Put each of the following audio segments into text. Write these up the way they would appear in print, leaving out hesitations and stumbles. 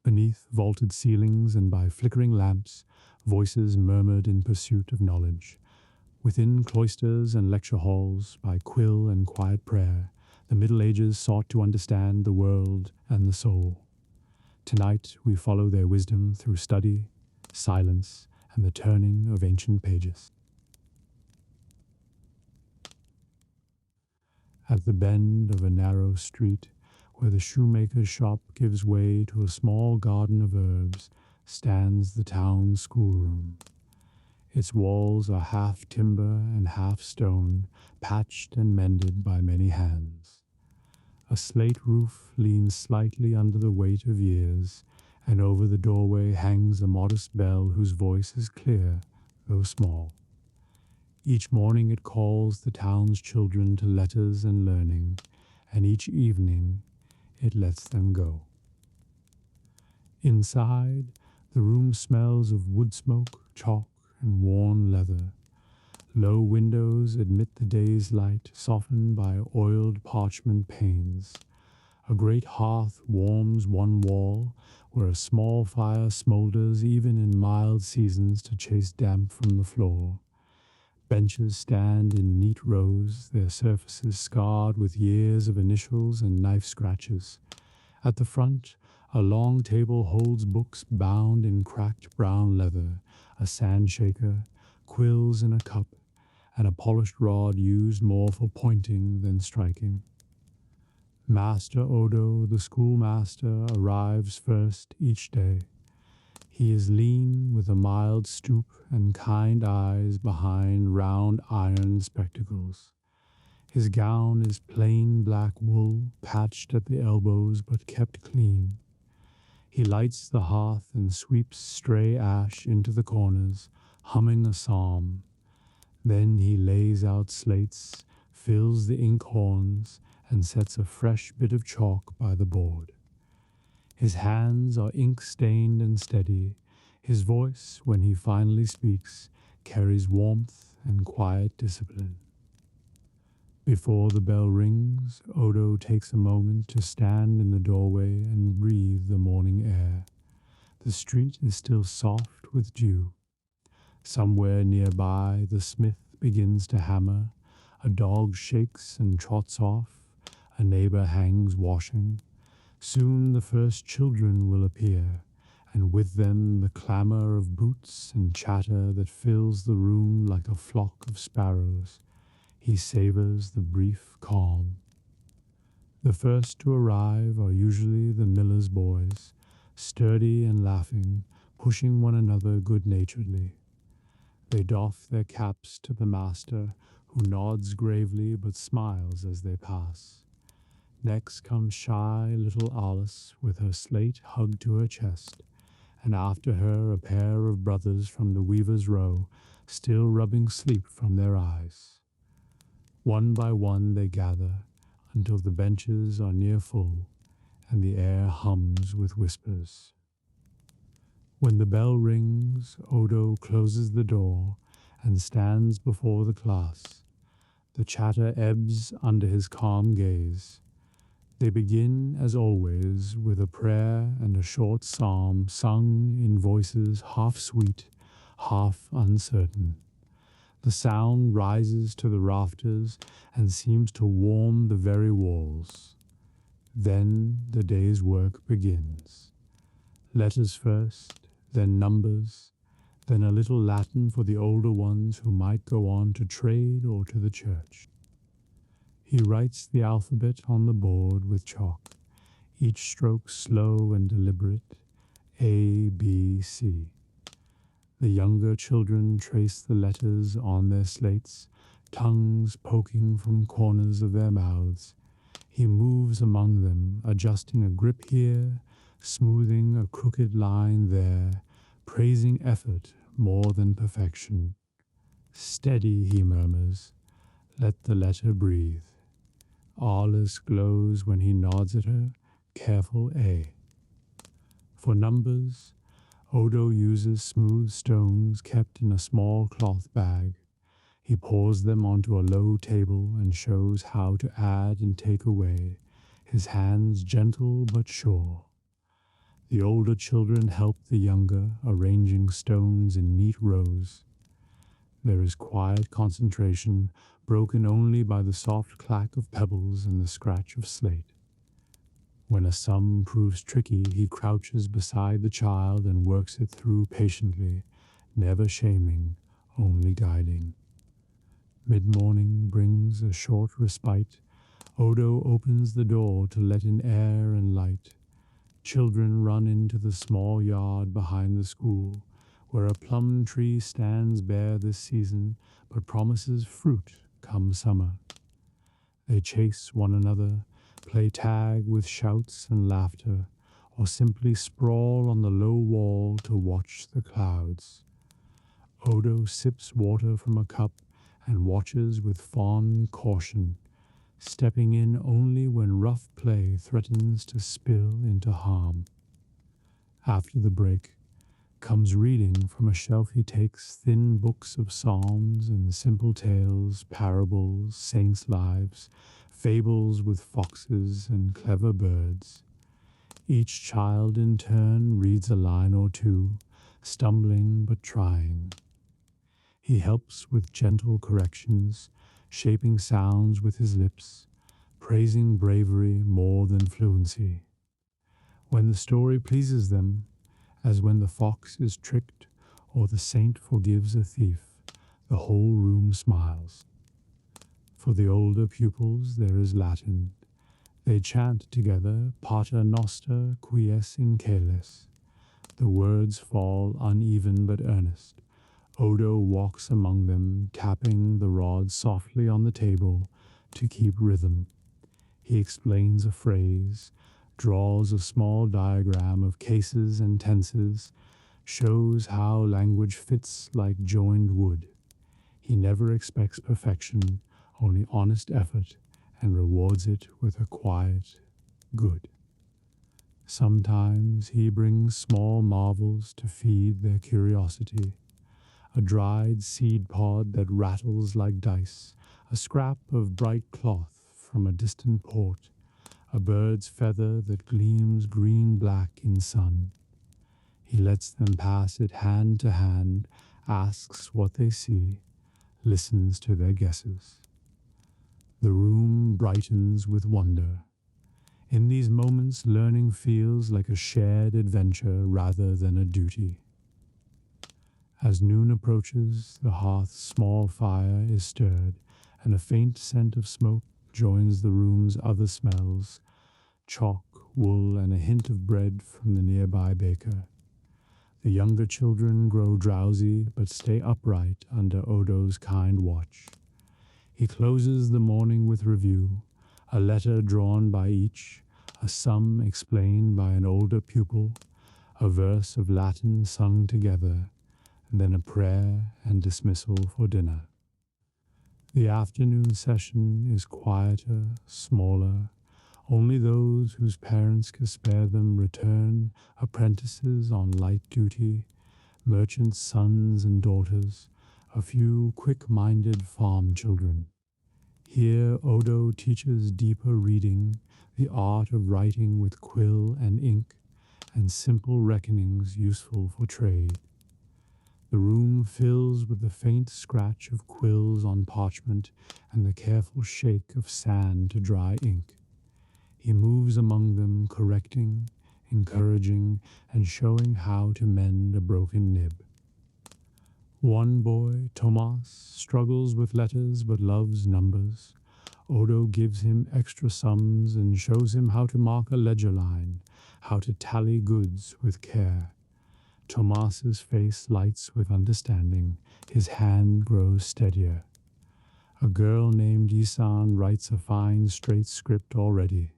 Beneath vaulted ceilings and by flickering lamps, voices murmured in pursuit of knowledge. Within cloisters and lecture halls, by quill and quiet prayer, the Middle Ages sought to understand the world and the soul. Tonight we follow their wisdom through study, silence, and the turning of ancient pages. At the bend of a narrow street, where the shoemaker's shop gives way to a small garden of herbs, stands the town schoolroom. Its walls are half timber and half stone, patched and mended by many hands. A slate roof leans slightly under the weight of years, and over the doorway hangs a modest bell whose voice is clear, though small. Each morning it calls the town's children to letters and learning, and each evening it lets them go. Inside, the room smells of wood smoke, chalk, and worn leather. Low windows admit the day's light, softened by oiled parchment panes. A great hearth warms one wall, where a small fire smolders even in mild seasons to chase damp from the floor. Benches stand in neat rows, their surfaces scarred with years of initials and knife scratches. At the front, a long table holds books bound in cracked brown leather, a sand shaker, quills in a cup, and a polished rod used more for pointing than striking. Master Odo, the schoolmaster, arrives first each day. He is lean, with a mild stoop and kind eyes behind round iron spectacles. His gown is plain black wool, patched at the elbows but kept clean. He lights the hearth and sweeps stray ash into the corners, humming a psalm. Then he lays out slates, fills the ink horns, and sets a fresh bit of chalk by the board. His hands are ink-stained and steady. His voice, when he finally speaks, carries warmth and quiet discipline. Before the bell rings, Odo takes a moment to stand in the doorway and breathe the morning air. The street is still soft with dew. Somewhere nearby, the smith begins to hammer. A dog shakes and trots off. A neighbor hangs washing. Soon the first children will appear, and with them the clamor of boots and chatter that fills the room like a flock of sparrows. He savors the brief calm. The first to arrive are usually the miller's boys, sturdy and laughing, pushing one another good-naturedly. They doff their caps to the master, who nods gravely but smiles as they pass. Next comes shy little Alice with her slate hugged to her chest, and after her a pair of brothers from the weaver's row, still rubbing sleep from their eyes. One by one they gather, until the benches are near full, and the air hums with whispers. When the bell rings, Odo closes the door and stands before the class. The chatter ebbs under his calm gaze. They begin, as always, with a prayer and a short psalm sung in voices half sweet, half uncertain. The sound rises to the rafters and seems to warm the very walls. Then the day's work begins. Letters first, then numbers, then a little Latin for the older ones who might go on to trade or to the church. He writes the alphabet on the board with chalk, each stroke slow and deliberate, A, B, C. The younger children trace the letters on their slates, tongues poking from corners of their mouths. He moves among them, adjusting a grip here, smoothing a crooked line there, praising effort more than perfection. Steady, he murmurs. Let the letter breathe. Alice glows when he nods at her, careful A. For numbers, Odo uses smooth stones kept in a small cloth bag. He pours them onto a low table and shows how to add and take away, his hands gentle but sure. The older children help the younger, arranging stones in neat rows. There is quiet concentration, broken only by the soft clack of pebbles and the scratch of slate. When a sum proves tricky, he crouches beside the child and works it through patiently, never shaming, only guiding. Mid-morning brings a short respite. Odo opens the door to let in air and light. Children run into the small yard behind the school, where a plum tree stands bare this season, but promises fruit come summer. They chase one another, play tag with shouts and laughter, or simply sprawl on the low wall to watch the clouds. Odo sips water from a cup and watches with fond caution, stepping in only when rough play threatens to spill into harm. After the break comes reading. From a shelf he takes thin books of psalms and simple tales, parables, saints' lives, fables with foxes and clever birds. Each child in turn reads a line or two, stumbling but trying. He helps with gentle corrections, shaping sounds with his lips, praising bravery more than fluency. When the story pleases them, as when the fox is tricked or the saint forgives a thief, the whole room smiles. For the older pupils there is Latin. They chant together, Pater Noster quies in caelis. The words fall uneven but earnest. Odo walks among them, tapping the rod softly on the table to keep rhythm. He explains a phrase, draws a small diagram of cases and tenses, shows how language fits like joined wood. He never expects perfection, only honest effort, and rewards it with a quiet good. Sometimes he brings small marvels to feed their curiosity. A dried seed pod that rattles like dice, a scrap of bright cloth from a distant port, a bird's feather that gleams green-black in sun. He lets them pass it hand to hand, asks what they see, listens to their guesses. The room brightens with wonder. In these moments, learning feels like a shared adventure rather than a duty. As noon approaches, the hearth's small fire is stirred, and a faint scent of smoke joins the room's other smells, chalk, wool, and a hint of bread from the nearby baker. The younger children grow drowsy but stay upright under Odo's kind watch. He closes the morning with review, a letter drawn by each, a sum explained by an older pupil, a verse of Latin sung together, and then a prayer and dismissal for dinner. The afternoon session is quieter, smaller. Only those whose parents can spare them return, apprentices on light duty, merchants' sons and daughters, a few quick-minded farm children. Here Odo teaches deeper reading, the art of writing with quill and ink, and simple reckonings useful for trade. The room fills with the faint scratch of quills on parchment and the careful shake of sand to dry ink. He moves among them, correcting, encouraging, and showing how to mend a broken nib. One boy, Tomas, struggles with letters but loves numbers. Odo gives him extra sums and shows him how to mark a ledger line, how to tally goods with care. Tomas's face lights with understanding. His hand grows steadier. A girl named Isan writes a fine, straight script already.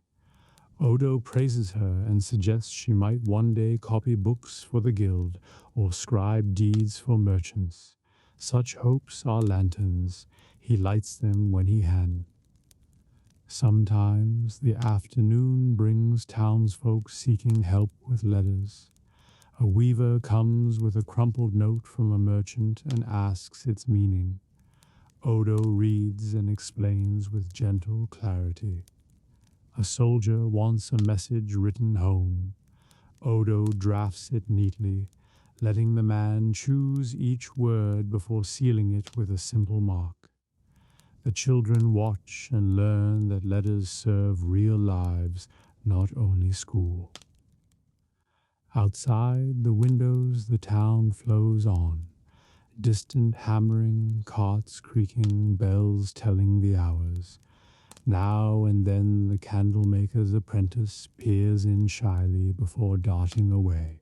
Odo praises her and suggests she might one day copy books for the guild or scribe deeds for merchants. Such hopes are lanterns. He lights them when he can. Sometimes the afternoon brings townsfolk seeking help with letters. A weaver comes with a crumpled note from a merchant and asks its meaning. Odo reads and explains with gentle clarity. A soldier wants a message written home. Odo drafts it neatly, letting the man choose each word before sealing it with a simple mark. The children watch and learn that letters serve real lives, not only school. Outside the windows, the town flows on. Distant hammering, carts creaking, bells telling the hours. Now and then the candlemaker's apprentice peers in shyly before darting away.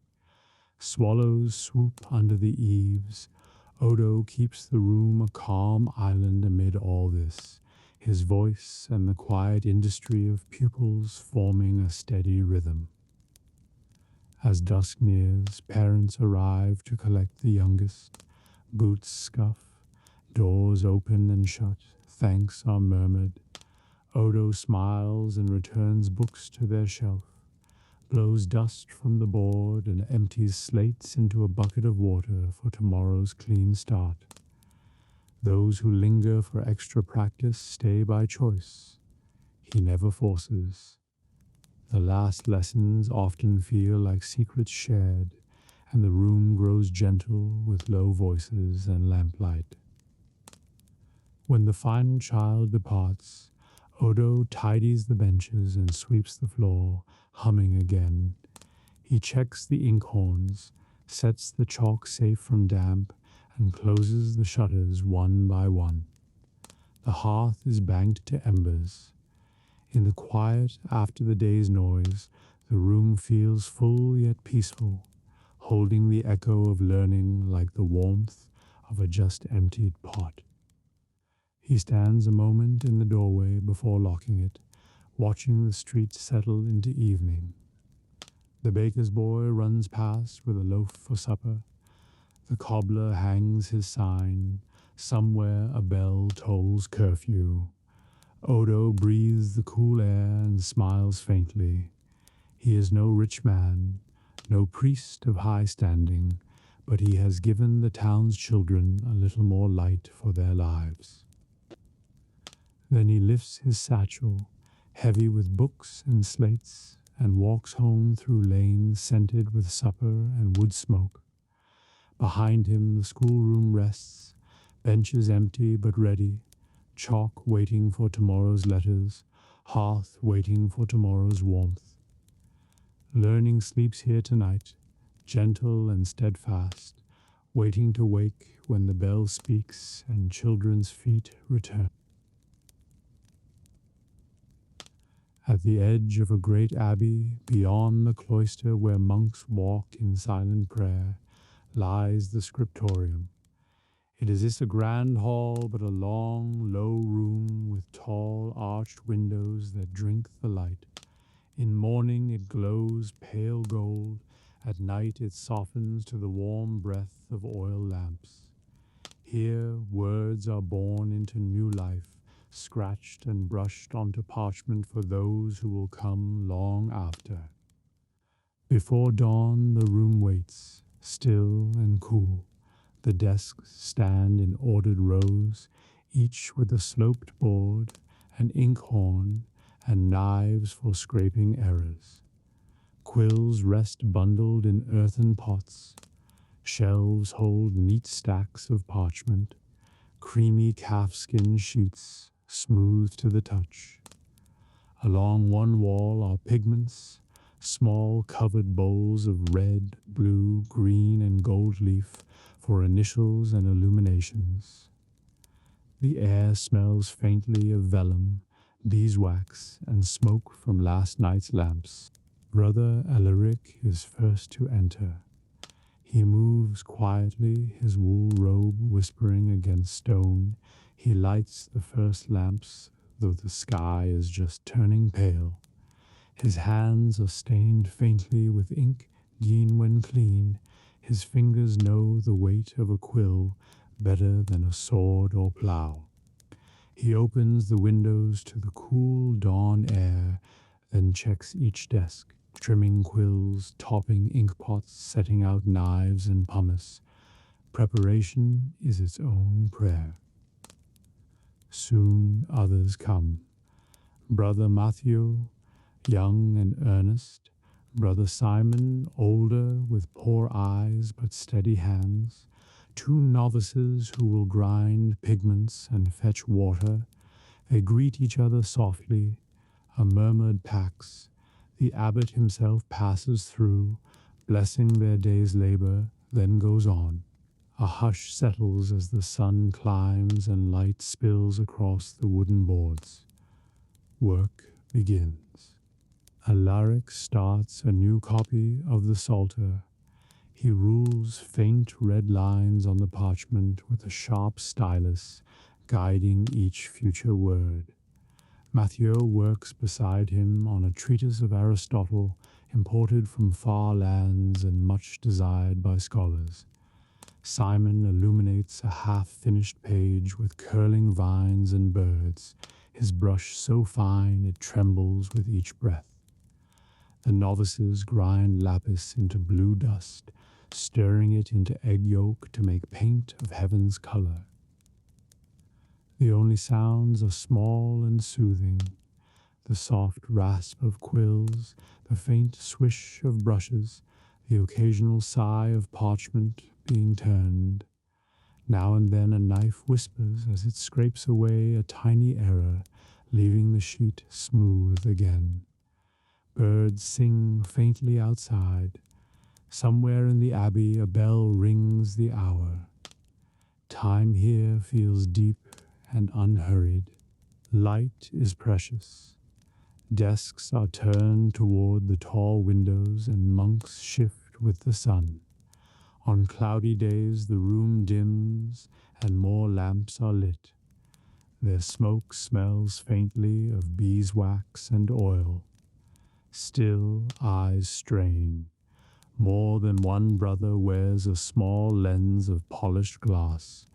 Swallows swoop under the eaves. Odo keeps the room a calm island amid all this, his voice and the quiet industry of pupils forming a steady rhythm. As dusk nears, parents arrive to collect the youngest. Boots scuff, doors open and shut, thanks are murmured. Odo smiles and returns books to their shelf, blows dust from the board and empties slates into a bucket of water for tomorrow's clean start. Those who linger for extra practice stay by choice. He never forces. The last lessons often feel like secrets shared, and the room grows gentle with low voices and lamplight. When the final child departs, Odo tidies the benches and sweeps the floor, humming again. He checks the inkhorns, sets the chalk safe from damp, and closes the shutters one by one. The hearth is banked to embers. In the quiet after the day's noise, the room feels full yet peaceful, holding the echo of learning like the warmth of a just emptied pot. He stands a moment in the doorway before locking it, watching the street settle into evening. The baker's boy runs past with a loaf for supper. The cobbler hangs his sign. Somewhere a bell tolls curfew. Odo breathes the cool air and smiles faintly. He is no rich man, no priest of high standing, but he has given the town's children a little more light for their lives. Then he lifts his satchel, heavy with books and slates, and walks home through lanes scented with supper and wood smoke. Behind him the schoolroom rests, benches empty but ready, chalk waiting for tomorrow's letters, hearth waiting for tomorrow's warmth. Learning sleeps here tonight, gentle and steadfast, waiting to wake when the bell speaks and children's feet return. At the edge of a great abbey, beyond the cloister where monks walk in silent prayer, lies the Scriptorium. It is a grand hall, but a long, low room with tall, arched windows that drink the light. In morning it glows pale gold, at night it softens to the warm breath of oil lamps. Here words are born into new life, scratched and brushed onto parchment for those who will come long after. Before dawn the room waits, still and cool. The desks stand in ordered rows, each with a sloped board, an inkhorn, and knives for scraping errors. Quills rest bundled in earthen pots. Shelves hold neat stacks of parchment, creamy calfskin sheets, smooth to the touch. Along one wall are pigments, small covered bowls of red, blue, green, and gold leaf for initials and illuminations. The air smells faintly of vellum, beeswax, and smoke from last night's lamps. Brother Alaric is first to enter. He moves quietly, his wool robe whispering against stone. He lights the first lamps, though the sky is just turning pale. His hands are stained faintly with ink, keen when clean. His fingers know the weight of a quill better than a sword or plough. He opens the windows to the cool dawn air, then checks each desk, trimming quills, topping inkpots, setting out knives and pumice. Preparation is its own prayer. Soon others come. Brother Matthew, young and earnest, Brother Simon, older, with poor eyes but steady hands, two novices who will grind pigments and fetch water. They greet each other softly, a murmured pax. The abbot himself passes through, blessing their day's labor, then goes on. A hush settles as the sun climbs and light spills across the wooden boards. Work begins. Alaric starts a new copy of the Psalter. He rules faint red lines on the parchment with a sharp stylus, guiding each future word. Matthew works beside him on a treatise of Aristotle, imported from far lands and much desired by scholars. Simon illuminates a half-finished page with curling vines and birds, his brush so fine it trembles with each breath. The novices grind lapis into blue dust, stirring it into egg yolk to make paint of heaven's color. The only sounds are small and soothing, the soft rasp of quills, the faint swish of brushes, the occasional sigh of parchment being turned. Now and then a knife whispers as it scrapes away a tiny error, leaving the sheet smooth again. Birds sing faintly outside. Somewhere in the Abbey a bell rings the hour. Time here feels deep and unhurried. Light is precious. Desks are turned toward the tall windows and monks shift with the sun. On cloudy days the room dims and more lamps are lit. Their smoke smells faintly of beeswax and oil. Still eyes strain. More than one brother wears a small lens of polished glass,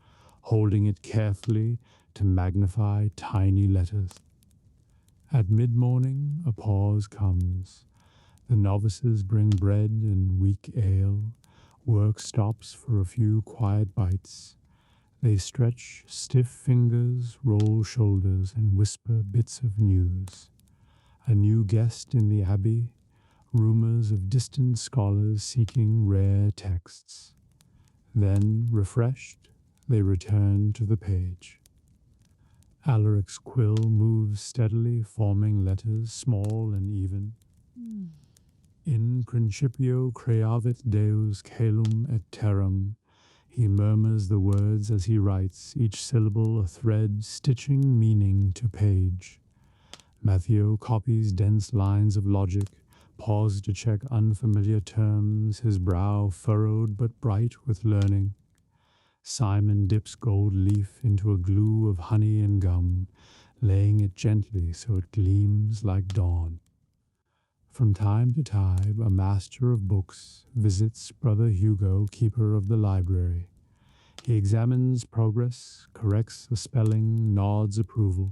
holding it carefully to magnify tiny letters. At mid-morning a pause comes. The novices bring bread and weak ale. Work stops for a few quiet bites. They stretch stiff fingers, roll shoulders, and whisper bits of news. A new guest in the Abbey, rumors of distant scholars seeking rare texts. Then, refreshed, they return to the page. Alaric's quill moves steadily, forming letters small and even. In principio creavit Deus caelum et terram. He murmurs the words as he writes, each syllable a thread stitching meaning to page. Matthew copies dense lines of logic, paused to check unfamiliar terms, his brow furrowed but bright with learning. Simon dips gold leaf into a glue of honey and gum, laying it gently so it gleams like dawn. From time to time, a master of books visits Brother Hugo, keeper of the library. He examines progress, corrects a spelling, nods approval.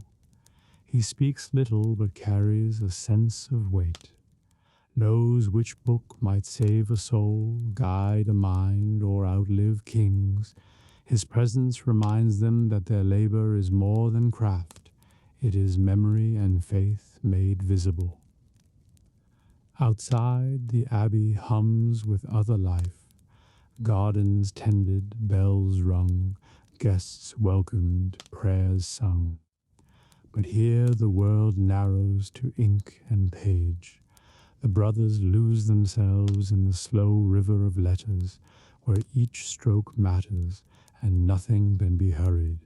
He speaks little but carries a sense of weight. Knows which book might save a soul, guide a mind, or outlive kings. His presence reminds them that their labor is more than craft. It is memory and faith made visible. Outside, the Abbey hums with other life. Gardens tended, bells rung, guests welcomed, prayers sung. But here the world narrows to ink and page. The brothers lose themselves in the slow river of letters, where each stroke matters and nothing can be hurried.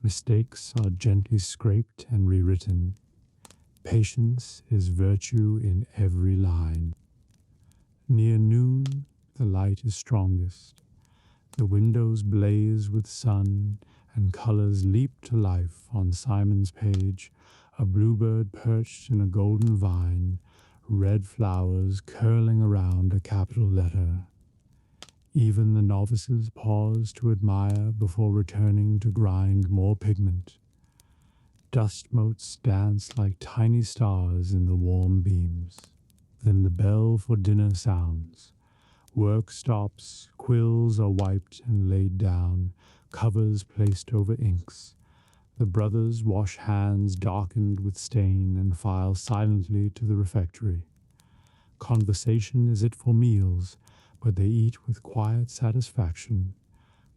Mistakes are gently scraped and rewritten. Patience is virtue in every line. Near noon, the light is strongest. The windows blaze with sun, and colors leap to life on Simon's page, a bluebird perched in a golden vine, red flowers curling around a capital letter. Even the novices pause to admire before returning to grind more pigment. Dust motes dance like tiny stars in the warm beams. Then the bell for dinner sounds. Work stops, quills are wiped and laid down, covers placed over inks. The brothers wash hands darkened with stain and file silently to the refectory. Conversation is it for meals, but they eat with quiet satisfaction.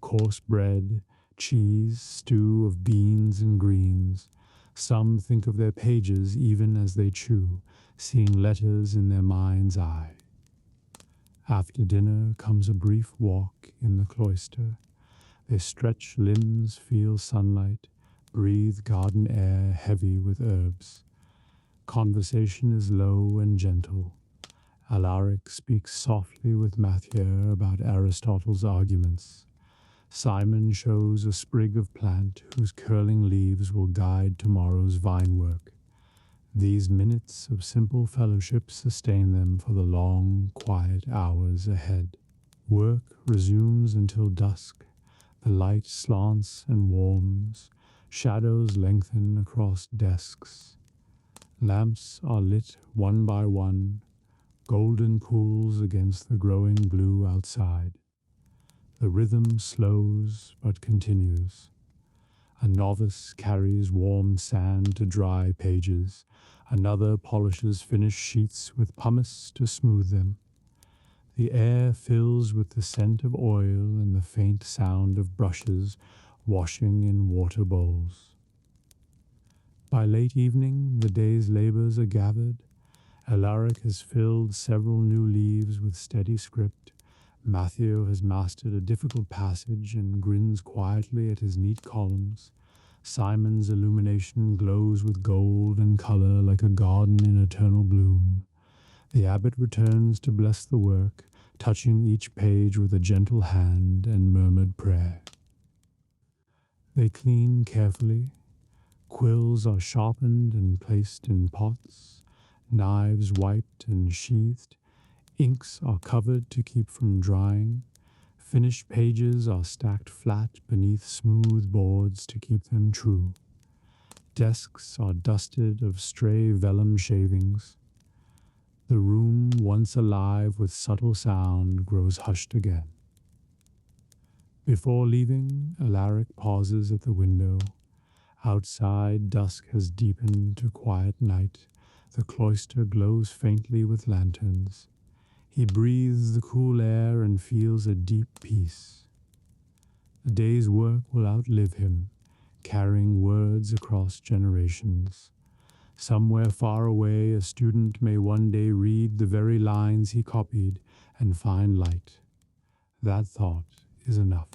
Coarse bread, cheese, stew of beans and greens. Some think of their pages even as they chew, seeing letters in their mind's eye. After dinner comes a brief walk in the cloister. They stretch limbs, feel sunlight, breathe garden air heavy with herbs. Conversation is low and gentle. Alaric speaks softly with Mathieu about Aristotle's arguments. Simon shows a sprig of plant whose curling leaves will guide tomorrow's vine work. These minutes of simple fellowship sustain them for the long, quiet hours ahead. Work resumes until dusk. The light slants and warms. Shadows lengthen across desks. Lamps are lit one by one, golden pools against the growing blue outside. The rhythm slows but continues. A novice carries warm sand to dry pages. Another polishes finished sheets with pumice to smooth them. The air fills with the scent of oil and the faint sound of brushes washing in water bowls. By late evening, the day's labors are gathered. Alaric has filled several new leaves with steady script. Matthew has mastered a difficult passage and grins quietly at his neat columns. Simon's illumination glows with gold and color like a garden in eternal bloom. The abbot returns to bless the work, touching each page with a gentle hand and murmured prayer. They clean carefully. Quills are sharpened and placed in pots, knives wiped and sheathed. Inks are covered to keep from drying. Finished pages are stacked flat beneath smooth boards to keep them true. Desks are dusted of stray vellum shavings. The room, once alive with subtle sound, grows hushed again. Before leaving, Alaric pauses at the window. Outside, dusk has deepened to quiet night. The cloister glows faintly with lanterns. He breathes the cool air and feels a deep peace. The day's work will outlive him, carrying words across generations. Somewhere far away, a student may one day read the very lines he copied and find light. That thought is enough.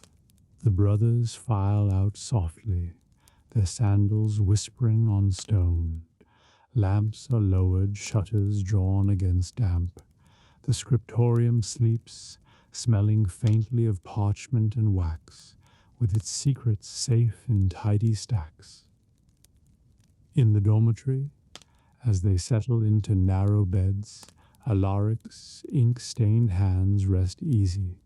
The brothers file out softly, their sandals whispering on stone. Lamps are lowered, shutters drawn against damp. The scriptorium sleeps, smelling faintly of parchment and wax, with its secrets safe in tidy stacks. In the dormitory, as they settle into narrow beds, Alaric's ink-stained hands rest easy.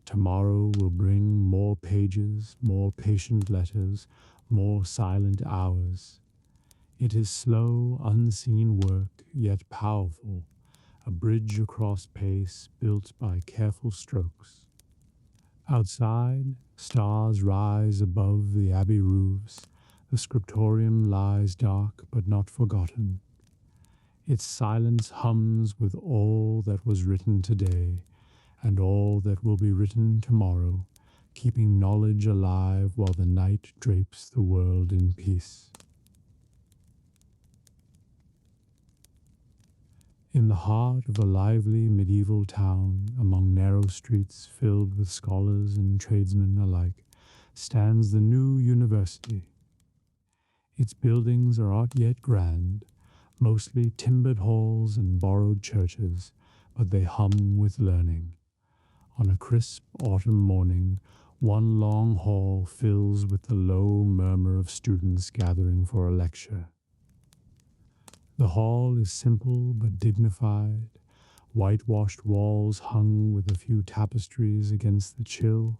Tomorrow will bring more pages, more patient letters, more silent hours. It is slow, unseen work, yet powerful, a bridge across space built by careful strokes. Outside, stars rise above the Abbey roofs. The scriptorium lies dark but not forgotten. Its silence hums with all that was written today and all that will be written tomorrow, keeping knowledge alive while the night drapes the world in peace. In the heart of a lively medieval town, among narrow streets filled with scholars and tradesmen alike, stands the new university. Its buildings are not yet grand, mostly timbered halls and borrowed churches, but they hum with learning. On a crisp autumn morning, one long hall fills with the low murmur of students gathering for a lecture. The hall is simple but dignified, whitewashed walls hung with a few tapestries against the chill,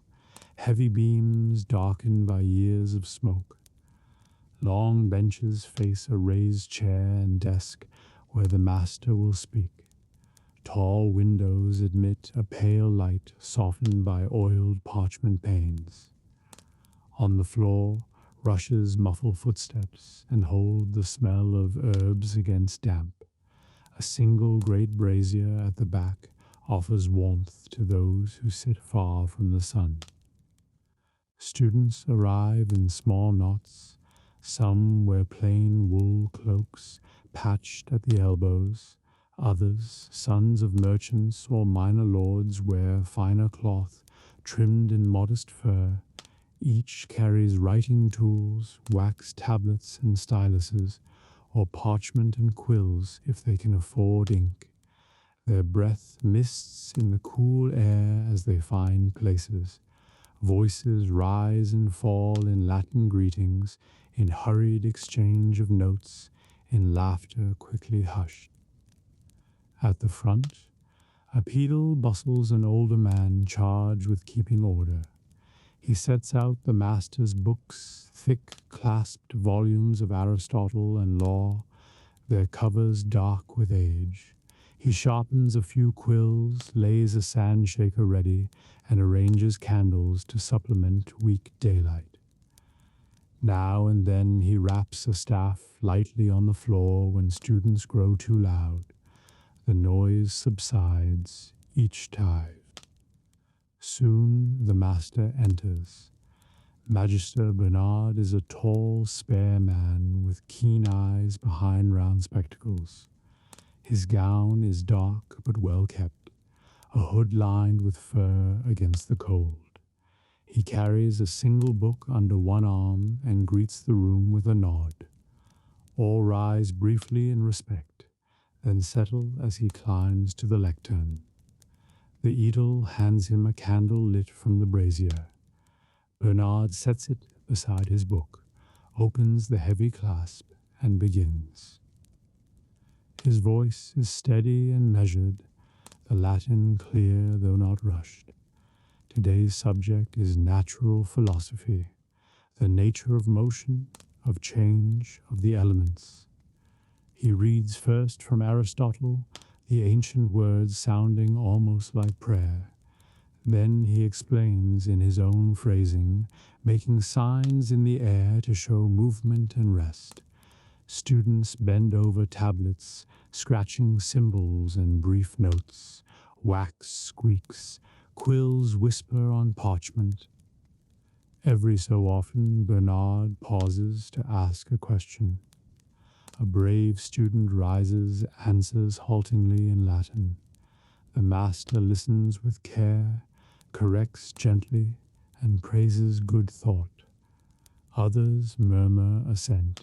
heavy beams darkened by years of smoke. Long benches face a raised chair and desk where the master will speak. Tall windows admit a pale light softened by oiled parchment panes. On the floor, rushes muffle footsteps and hold the smell of herbs against damp. A single great brazier at the back offers warmth to those who sit far from the sun. Students arrive in small knots. Some wear plain wool cloaks, patched at the elbows. Others, sons of merchants or minor lords, wear finer cloth, trimmed in modest fur. Each carries writing tools, wax tablets and styluses, or parchment and quills if they can afford ink. Their breath mists in the cool air as they find places. Voices rise and fall in Latin greetings, in hurried exchange of notes, in laughter quickly hushed. At the front, a pedal bustles an older man charged with keeping order. He sets out the master's books, thick clasped volumes of Aristotle and law, their covers dark with age. He sharpens a few quills, lays a sand shaker ready, and arranges candles to supplement weak daylight. Now and then he raps a staff lightly on the floor when students grow too loud. The noise subsides each time. Soon the master enters. Magister Bernard is a tall, spare man with keen eyes behind round spectacles. His gown is dark but well kept, a hood lined with fur against the cold. He carries a single book under one arm and greets the room with a nod. All rise briefly in respect, then settle as he climbs to the lectern. The Eadle hands him a candle lit from the brazier. Bernard sets it beside his book, opens the heavy clasp, and begins. His voice is steady and measured, the Latin clear though not rushed. Today's subject is natural philosophy, the nature of motion, of change, of the elements. He reads first from Aristotle, the ancient words sounding almost like prayer. Then he explains in his own phrasing, making signs in the air to show movement and rest. Students bend over tablets, scratching symbols and brief notes. Wax squeaks, quills whisper on parchment. Every so often, Bernard pauses to ask a question. A brave student rises, answers haltingly in Latin. The master listens with care, corrects gently, and praises good thought. Others murmur assent.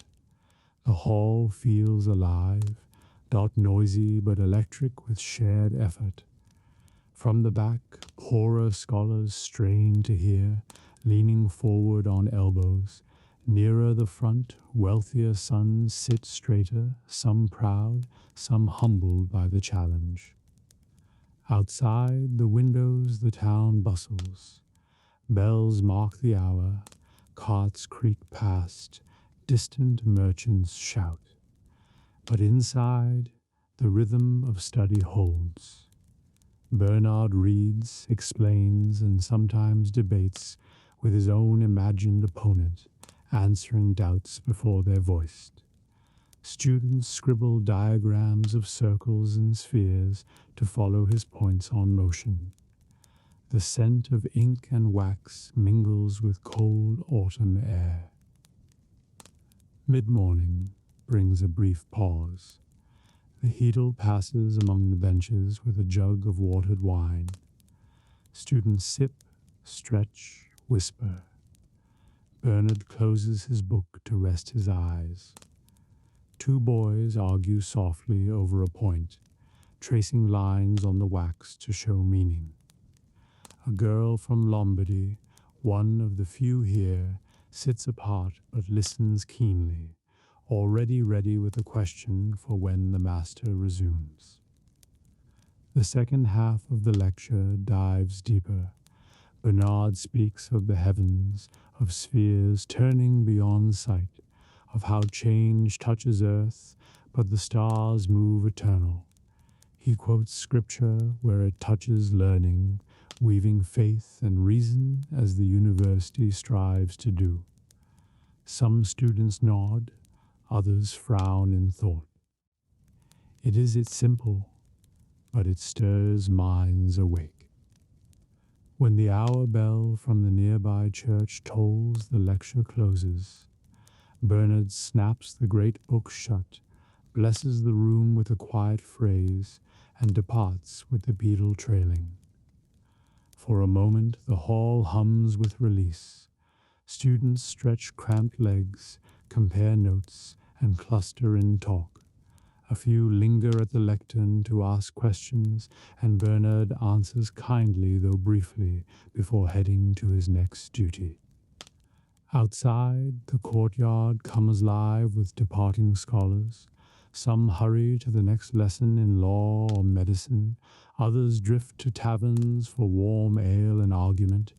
The hall feels alive, not noisy but electric with shared effort. From the back, poorer scholars strain to hear, leaning forward on elbows. Nearer the front, wealthier sons sit straighter, some proud, some humbled by the challenge. Outside the windows the town bustles. Bells mark the hour, carts creak past, distant merchants shout. But inside, the rhythm of study holds. Bernard reads, explains, and sometimes debates with his own imagined opponent, answering doubts before they're voiced. Students scribble diagrams of circles and spheres to follow his points on motion. The scent of ink and wax mingles with cold autumn air. Mid-morning brings a brief pause. The Heedle passes among the benches with a jug of watered wine. Students sip, stretch, whisper. Bernard closes his book to rest his eyes. Two boys argue softly over a point, tracing lines on the wax to show meaning. A girl from Lombardy, one of the few here, sits apart but listens keenly, already ready with a question for when the master resumes. The second half of the lecture dives deeper. Bernard speaks of the heavens, of spheres turning beyond sight, of how change touches earth, but the stars move eternal. He quotes scripture where it touches learning, weaving faith and reason as the university strives to do. Some students nod, others frown in thought. It's simple, but it stirs minds awake. When the hour bell from the nearby church tolls, the lecture closes. Bernard snaps the great book shut, blesses the room with a quiet phrase, and departs with the beetle trailing. For a moment the hall hums with release. Students stretch cramped legs, compare notes, and cluster in talk. A few linger at the lectern to ask questions, and Bernard answers kindly, though briefly, before heading to his next duty. Outside, the courtyard comes alive with departing scholars. Some hurry to the next lesson in law or medicine. Others drift to taverns for warm ale and argument.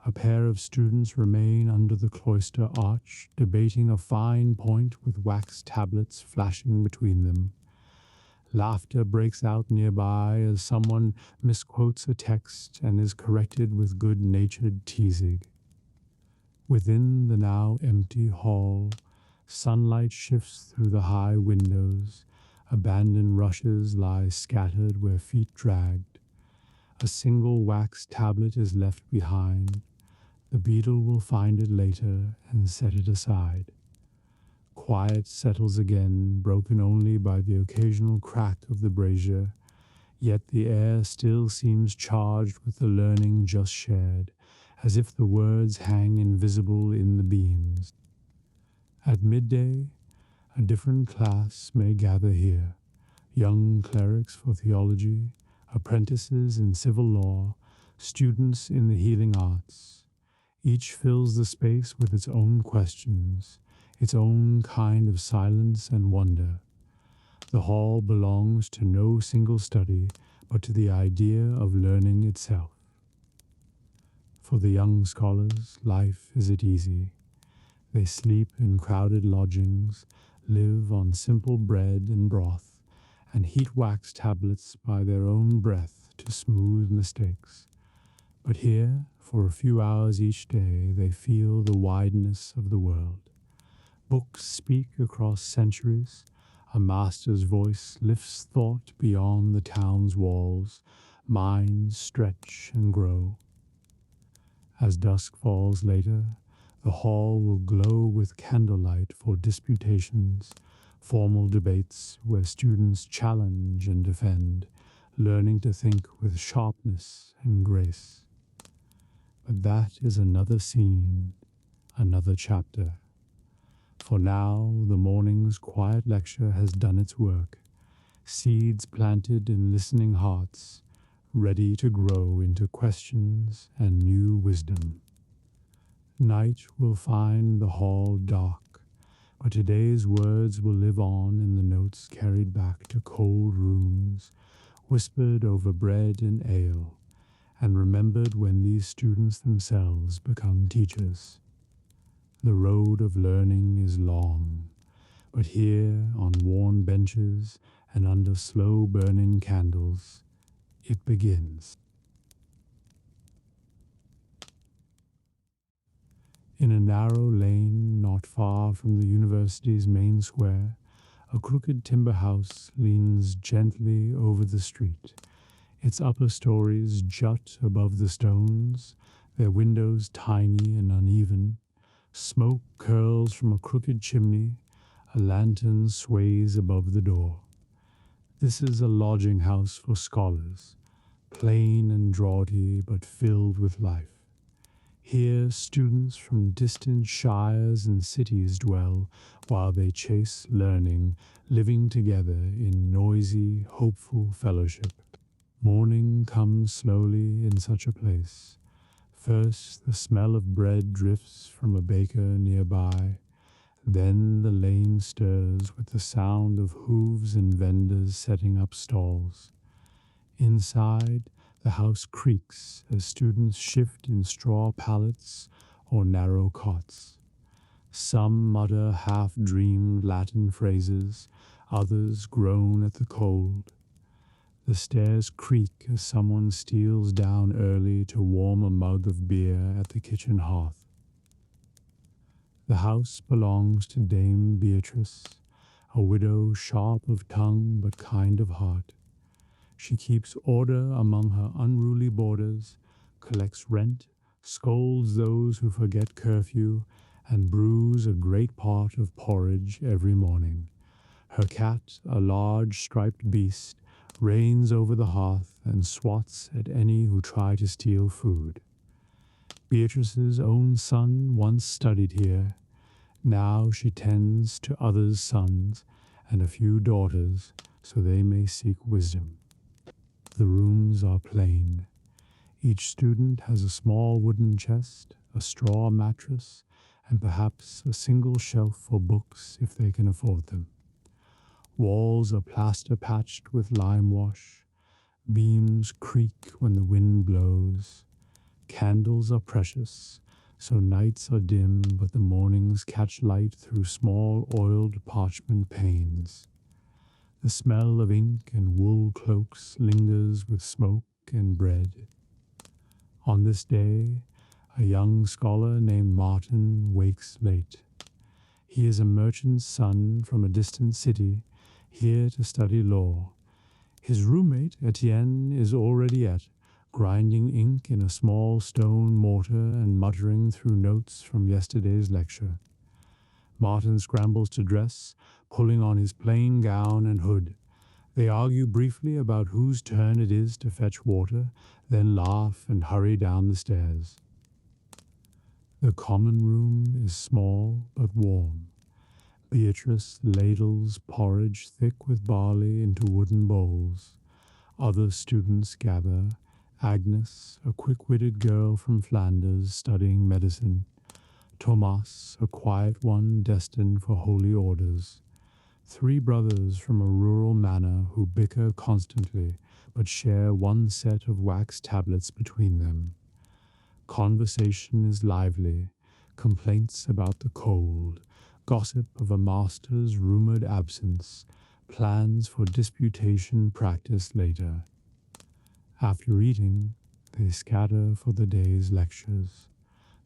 A pair of students remain under the cloister arch, debating a fine point with wax tablets flashing between them. Laughter breaks out nearby as someone misquotes a text and is corrected with good-natured teasing. Within the now empty hall, sunlight shifts through the high windows. Abandoned rushes lie scattered where feet dragged. A single wax tablet is left behind. The beetle will find it later and set it aside. Quiet settles again, broken only by the occasional crack of the brazier, yet the air still seems charged with the learning just shared, as if the words hang invisible in the beams. At midday, a different class may gather here. Young clerics for theology, apprentices in civil law, students in the healing arts. Each fills the space with its own questions, its own kind of silence and wonder. The hall belongs to no single study, but to the idea of learning itself. For the young scholars, life is easy. They sleep in crowded lodgings, live on simple bread and broth, and heat wax tablets by their own breath to smooth mistakes. But here, for a few hours each day, they feel the wideness of the world. Books speak across centuries. A master's voice lifts thought beyond the town's walls. Minds stretch and grow. As dusk falls later, the hall will glow with candlelight for disputations, formal debates where students challenge and defend, learning to think with sharpness and grace. But that is another scene, another chapter. For now, the morning's quiet lecture has done its work, seeds planted in listening hearts, ready to grow into questions and new wisdom. Night will find the hall dark, but today's words will live on in the notes carried back to cold rooms, whispered over bread and ale, and remembered when these students themselves become teachers. The road of learning is long, but here, on worn benches and under slow-burning candles, it begins. In a narrow lane not far from the university's main square, a crooked timber house leans gently over the street. Its upper stories jut above the stones, their windows tiny and uneven. Smoke curls from a crooked chimney. A lantern sways above the door. This is a lodging house for scholars, plain and draughty but filled with life. Here students from distant shires and cities dwell while they chase learning, living together in noisy, hopeful fellowship. Morning comes slowly in such a place. First, the smell of bread drifts from a baker nearby. Then the lane stirs with the sound of hooves and vendors setting up stalls. Inside, the house creaks as students shift in straw pallets or narrow cots. Some mutter half-dreamed Latin phrases, others groan at the cold. The stairs creak as someone steals down early to warm a mug of beer at the kitchen hearth. The house belongs to Dame Beatrice, a widow sharp of tongue but kind of heart. She keeps order among her unruly boarders, collects rent, scolds those who forget curfew, and brews a great pot of porridge every morning. Her cat, a large striped beast, reigns over the hearth and swats at any who try to steal food. Beatrice's own son once studied here. Now she tends to others' sons and a few daughters, so they may seek wisdom. The rooms are plain. Each student has a small wooden chest, a straw mattress, and perhaps a single shelf for books if they can afford them. Walls are plaster patched with lime wash. Beams creak when the wind blows. Candles are precious, so nights are dim, but the mornings catch light through small oiled parchment panes. The smell of ink and wool cloaks lingers with smoke and bread. On this day, a young scholar named Martin wakes late. He is a merchant's son from a distant city, here to study law. His roommate, Etienne, is already at, grinding ink in a small stone mortar and muttering through notes from yesterday's lecture. Martin scrambles to dress, pulling on his plain gown and hood. They argue briefly about whose turn it is to fetch water, then laugh and hurry down the stairs. The common room is small but warm. Beatrice ladles porridge thick with barley into wooden bowls. Other students gather. Agnes, a quick-witted girl from Flanders studying medicine. Thomas, a quiet one destined for holy orders. 3 brothers from a rural manor who bicker constantly but share one set of wax tablets between them. Conversation is lively, complaints about the cold, gossip of a master's rumored absence, plans for disputation practiced later. After eating, they scatter for the day's lectures.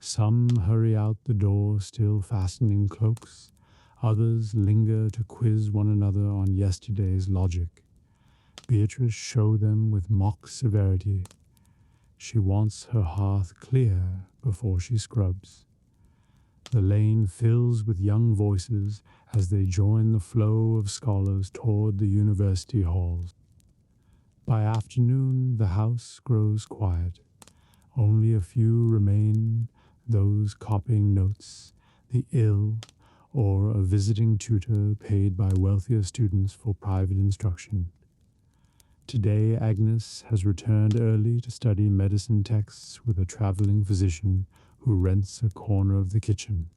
Some hurry out the door still fastening cloaks, others linger to quiz one another on yesterday's logic. Beatrice shows them with mock severity. She wants her hearth clear before she scrubs. The lane fills with young voices as they join the flow of scholars toward the university halls. By afternoon, the house grows quiet. Only a few remain, those copying notes, the ill, or a visiting tutor paid by wealthier students for private instruction. Today, Agnes has returned early to study medicine texts with a traveling physician who rents a corner of the kitchen.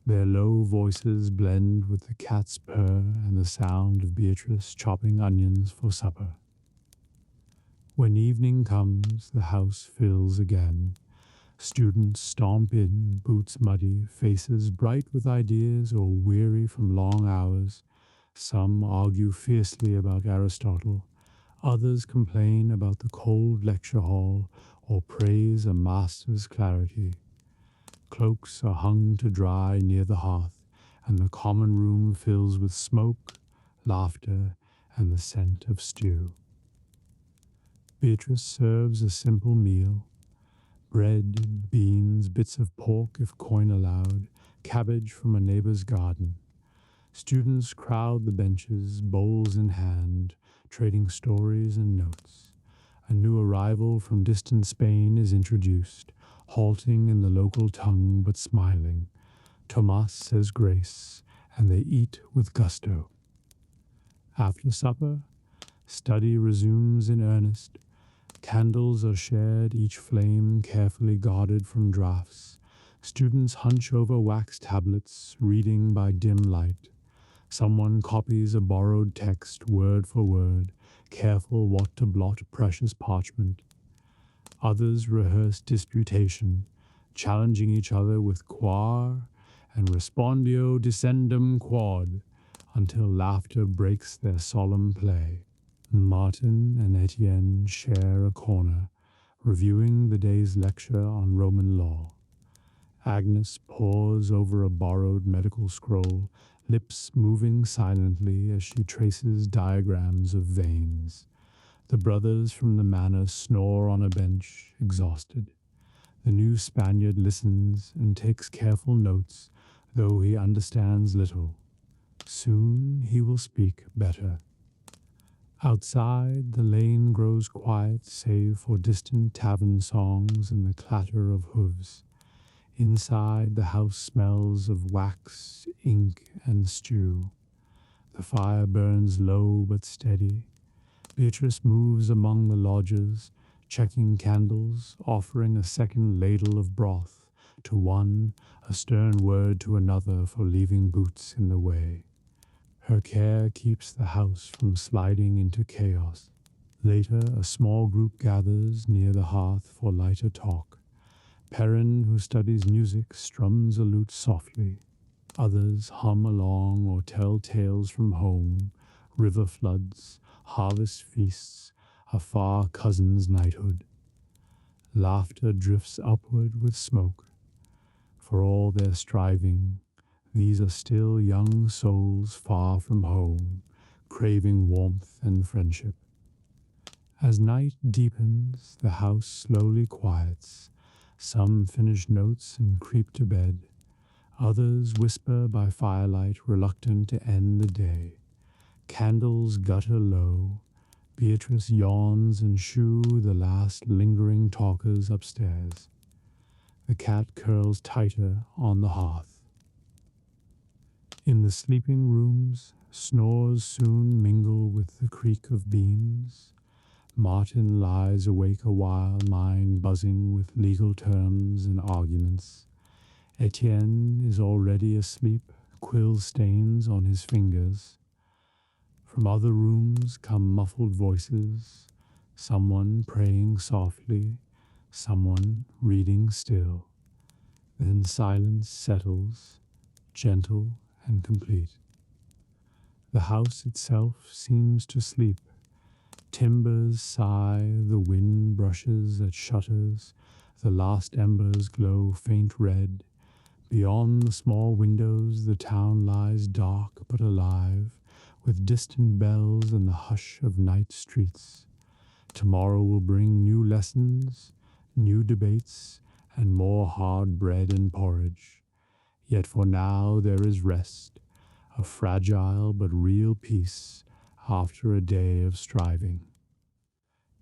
Their low voices blend with the cat's purr and the sound of Beatrice chopping onions for supper. When evening comes, the house fills again. Students stomp in, boots muddy, faces bright with ideas or weary from long hours. Some argue fiercely about Aristotle. Others complain about the cold lecture hall or praise a master's clarity. Cloaks are hung to dry near the hearth, and the common room fills with smoke, laughter, and the scent of stew. Beatrice serves a simple meal. Bread, beans, bits of pork if coin allowed, cabbage from a neighbor's garden. Students crowd the benches, bowls in hand, trading stories and notes. A new arrival from distant Spain is introduced, halting in the local tongue but smiling. Thomas says grace, and they eat with gusto. After supper, study resumes in earnest. Candles are shared, each flame carefully guarded from draughts. Students hunch over wax tablets, reading by dim light. Someone copies a borrowed text word for word, careful what to blot precious parchment. Others rehearse disputation, challenging each other with quar and respondio dicendum quod, until laughter breaks their solemn play. Martin and Etienne share a corner, reviewing the day's lecture on Roman law. Agnes pores over a borrowed medical scroll, lips moving silently as she traces diagrams of veins. The brothers from the manor snore on a bench, exhausted. The new Spaniard listens and takes careful notes, though he understands little. Soon he will speak better. Outside, the lane grows quiet save for distant tavern songs and the clatter of hooves. Inside, the house smells of wax, ink, and stew. The fire burns low but steady. Beatrice moves among the lodgers, checking candles, offering a second ladle of broth to one, a stern word to another for leaving boots in the way. Her care keeps the house from sliding into chaos. Later, a small group gathers near the hearth for lighter talk. Perrin, who studies music, strums a lute softly. Others hum along or tell tales from home, river floods, harvest feasts, a far cousin's knighthood. Laughter drifts upward with smoke. For all their striving, these are still young souls far from home, craving warmth and friendship. As night deepens, the house slowly quiets. Some finish notes and creep to bed. Others whisper by firelight, reluctant to end the day. Candles gutter low. Beatrice yawns and shoo the last lingering talkers upstairs. The cat curls tighter on the hearth. In the sleeping rooms, snores soon mingle with the creak of beams. Martin lies awake a while, mind buzzing with legal terms and arguments. Etienne is already asleep, quill stains on his fingers. From other rooms come muffled voices, someone praying softly, someone reading still. Then silence settles, gentle and complete. The house itself seems to sleep. Timbers sigh, the wind brushes at shutters, the last embers glow faint red. Beyond the small windows the town lies dark but alive, with distant bells and the hush of night streets. Tomorrow will bring new lessons, new debates, and more hard bread and porridge. Yet for now there is rest, a fragile but real peace after a day of striving.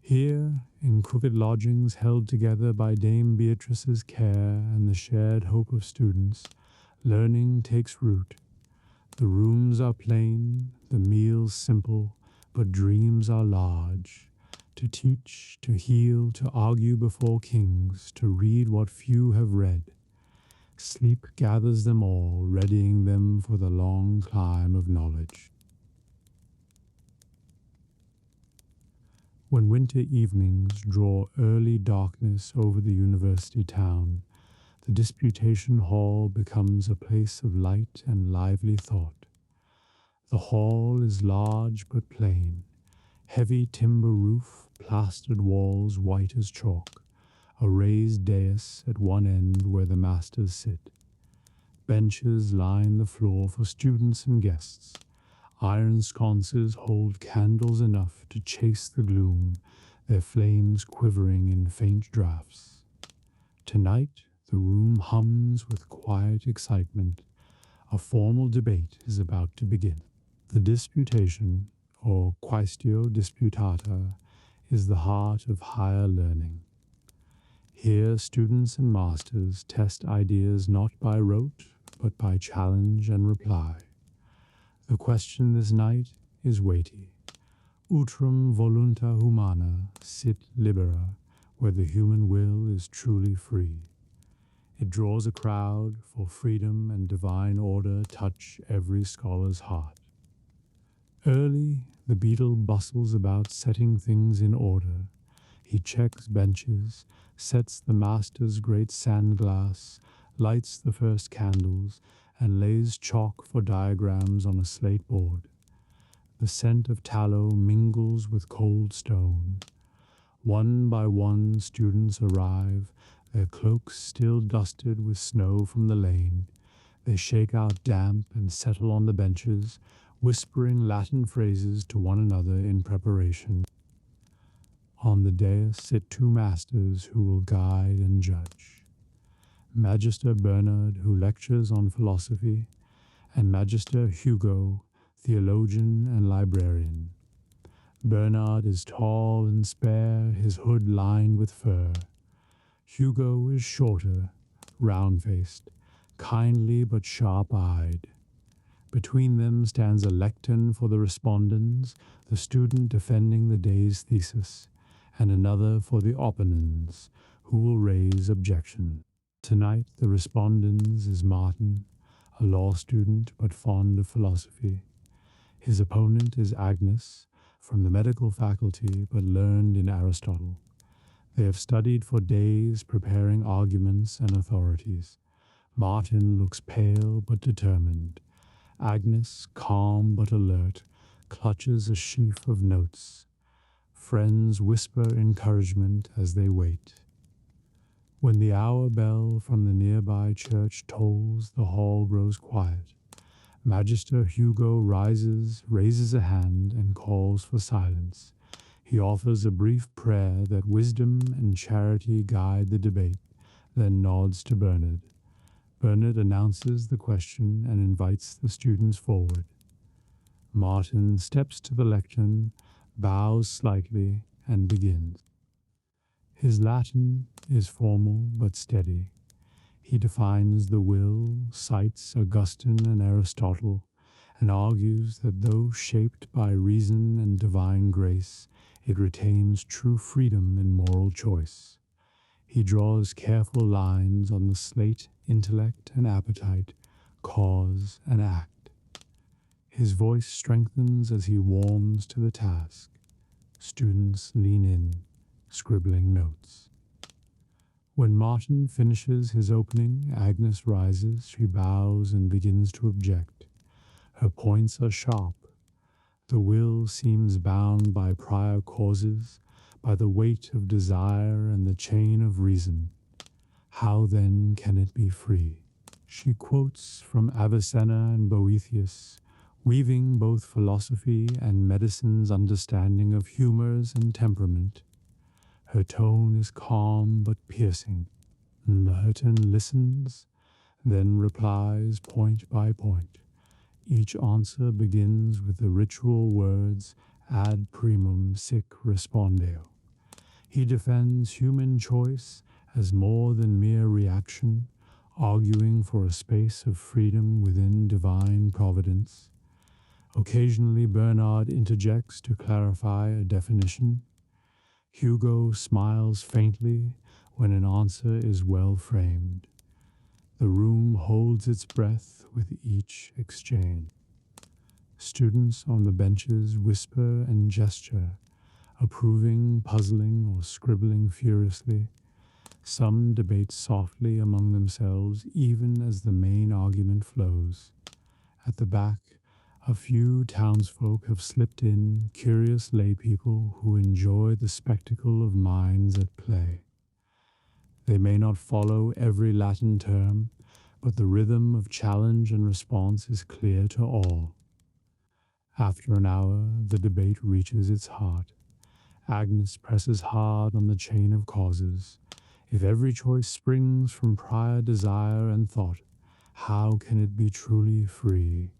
Here, in crooked lodgings held together by Dame Beatrice's care and the shared hope of students, learning takes root. The rooms are plain, the meals simple, but dreams are large. To teach, to heal, to argue before kings, to read what few have read. Sleep gathers them all, readying them for the long climb of knowledge. When winter evenings draw early darkness over the university town, the disputation hall becomes a place of light and lively thought. The hall is large but plain, heavy timber roof, plastered walls white as chalk, a raised dais at one end where the masters sit. Benches line the floor for students and guests. Iron sconces hold candles enough to chase the gloom, their flames quivering in faint draughts. Tonight, the room hums with quiet excitement. A formal debate is about to begin. The disputation, or quaestio disputata, is the heart of higher learning. Here, students and masters test ideas not by rote, but by challenge and reply. The question this night is weighty. Utrum volunta humana sit libera, where the human will is truly free. It draws a crowd, for freedom and divine order touch every scholar's heart. Early, the beadle bustles about setting things in order. He checks benches, sets the master's great sand glass, lights the first candles, and lays chalk for diagrams on a slate board. The scent of tallow mingles with cold stone. One by one students arrive, their cloaks still dusted with snow from the lane. They shake out damp and settle on the benches, whispering Latin phrases to one another in preparation. On the dais sit two masters who will guide and judge. Magister Bernard, who lectures on philosophy, and Magister Hugo, theologian and librarian. Bernard is tall and spare, his hood lined with fur. Hugo is shorter, round-faced, kindly but sharp-eyed. Between them stands a lectern for the respondents, the student defending the day's thesis, and another for the opponents, who will raise objection. Tonight the respondents is Martin, a law student but fond of philosophy. His opponent is Agnes, from the medical faculty but learned in Aristotle. They have studied for days, preparing arguments and authorities. Martin looks pale but determined. Agnes, calm but alert, clutches a sheaf of notes. Friends whisper encouragement as they wait. When the hour bell from the nearby church tolls, the hall grows quiet. Magister Hugo rises, raises a hand, and calls for silence. He offers a brief prayer that wisdom and charity guide the debate, then nods to Bernard. Bernard announces the question and invites the students forward. Martin steps to the lectern, bows slightly, and begins. His Latin is formal but steady. He defines the will, cites Augustine and Aristotle, and argues that though shaped by reason and divine grace, it retains true freedom in moral choice. He draws careful lines on the slate intellect and appetite, cause and act. His voice strengthens as he warms to the task. Students lean in, scribbling notes. When Martin finishes his opening, Agnes rises, she bows and begins to object. Her points are sharp. The will seems bound by prior causes, by the weight of desire and the chain of reason. How then can it be free? She quotes from Avicenna and Boethius, weaving both philosophy and medicine's understanding of humors and temperament. Her tone is calm but piercing. Merton listens, then replies point by point. Each answer begins with the ritual words ad primum sic respondeo. He defends human choice as more than mere reaction, arguing for a space of freedom within divine providence. Occasionally Bernard interjects to clarify a definition. Hugo smiles faintly when an answer is well framed. The room holds its breath with each exchange. Students on the benches whisper and gesture, approving, puzzling, or scribbling furiously. Some debate softly among themselves even as the main argument flows. At the back, a few townsfolk have slipped in, curious laypeople who enjoy the spectacle of minds at play. They may not follow every Latin term, but the rhythm of challenge and response is clear to all. After an hour, the debate reaches its heart. Agnes presses hard on the chain of causes. If every choice springs from prior desire and thought, how can it be truly free?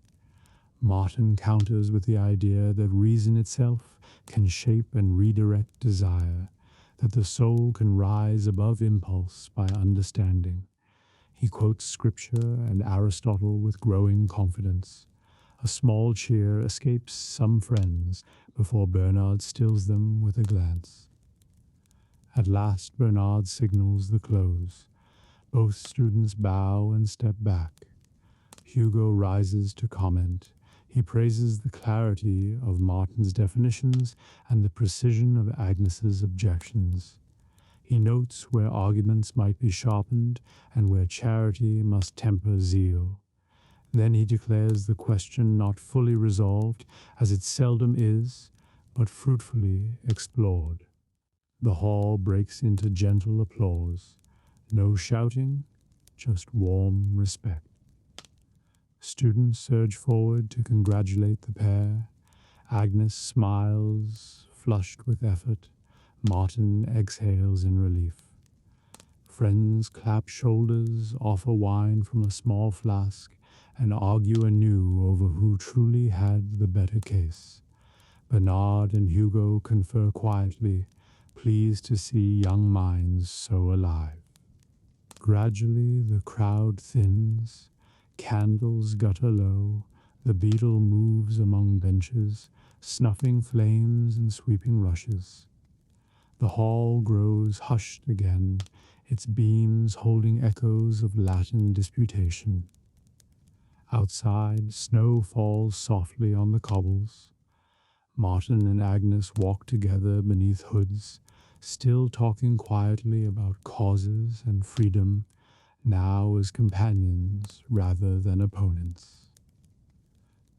Martin counters with the idea that reason itself can shape and redirect desire, that the soul can rise above impulse by understanding. He quotes Scripture and Aristotle with growing confidence. A small cheer escapes some friends before Bernard stills them with a glance. At last Bernard signals the close. Both students bow and step back. Hugo rises to comment. He praises the clarity of Martin's definitions and the precision of Agnes's objections. He notes where arguments might be sharpened and where charity must temper zeal. Then he declares the question not fully resolved, as it seldom is, but fruitfully explored. The hall breaks into gentle applause. No shouting, just warm respect. Students surge forward to congratulate the pair. Agnes smiles, flushed with effort. Martin exhales in relief. Friends clap shoulders, offer wine from a small flask, and argue anew over who truly had the better case. Bernard and Hugo confer quietly, pleased to see young minds so alive. Gradually the crowd thins, candles gutter low, the beetle moves among benches, snuffing flames and sweeping rushes. The hall grows hushed again, its beams holding echoes of Latin disputation. Outside, snow falls softly on the cobbles. Martin and Agnes walk together beneath hoods, still talking quietly about causes and freedom, now as companions rather than opponents.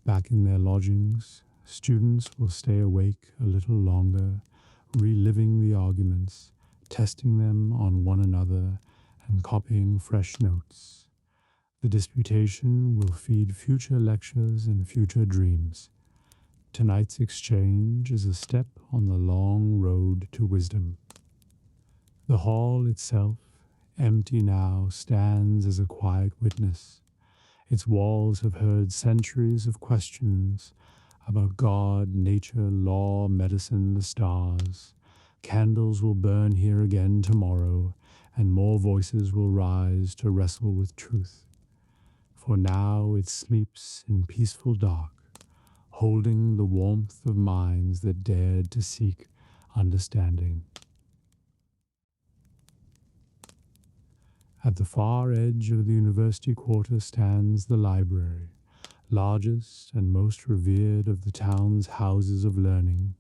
Back in their lodgings, students will stay awake a little longer, reliving the arguments, testing them on one another, and copying fresh notes. The disputation will feed future lectures and future dreams. Tonight's exchange is a step on the long road to wisdom. The hall itself, empty now, stands as a quiet witness. Its walls have heard centuries of questions about God, nature, law, medicine, the stars. Candles will burn here again tomorrow, and more voices will rise to wrestle with truth. For now it sleeps in peaceful dark, holding the warmth of minds that dared to seek understanding. At the far edge of the university quarter stands the library, largest and most revered of the town's houses of learning.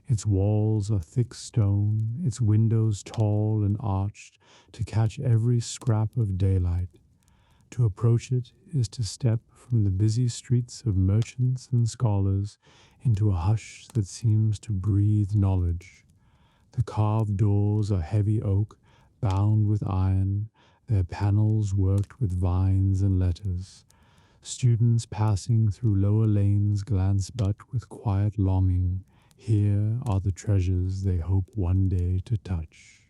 Its walls are thick stone, its windows tall and arched to catch every scrap of daylight. To approach it is to step from the busy streets of merchants and scholars into a hush that seems to breathe knowledge. The carved doors are heavy oak, bound with iron, their panels worked with vines and letters. Students passing through lower lanes glance but with quiet longing. Here are the treasures they hope one day to touch.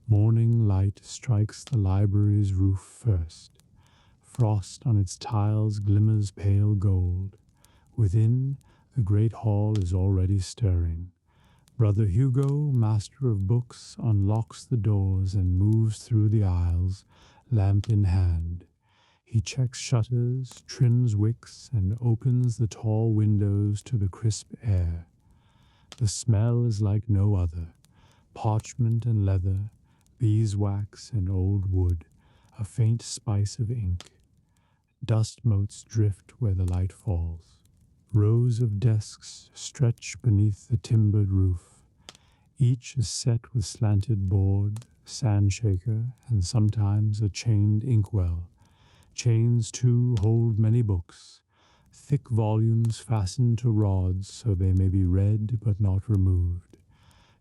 Morning light strikes the library's roof first. Frost on its tiles glimmers pale gold. Within, the great hall is already stirring. Brother Hugo, master of books, unlocks the doors and moves through the aisles, lamp in hand. He checks shutters, trims wicks, and opens the tall windows to the crisp air. The smell is like no other. Parchment and leather, beeswax and old wood, a faint spice of ink. Dust motes drift where the light falls. Rows of desks stretch beneath the timbered roof. Each is set with slanted board, sand shaker, and sometimes a chained inkwell. Chains, too, hold many books, thick volumes fastened to rods so they may be read but not removed.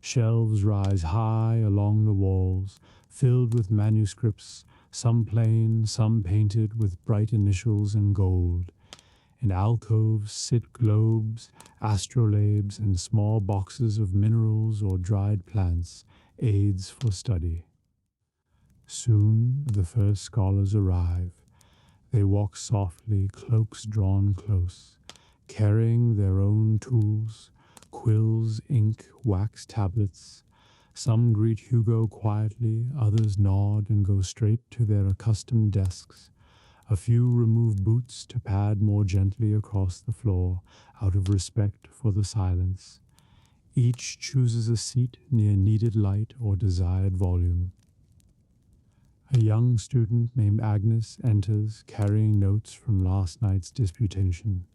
Shelves rise high along the walls, filled with manuscripts, some plain, some painted with bright initials in gold. In alcoves sit globes, astrolabes, and small boxes of minerals or dried plants, aids for study. Soon the first scholars arrive. They walk softly, cloaks drawn close, carrying their own tools, quills, ink, wax tablets. Some greet Hugo quietly, others nod and go straight to their accustomed desks. A few remove boots to pad more gently across the floor, out of respect for the silence. Each chooses a seat near needed light or desired volume. A young student named Agnes enters, carrying notes from last night's disputation.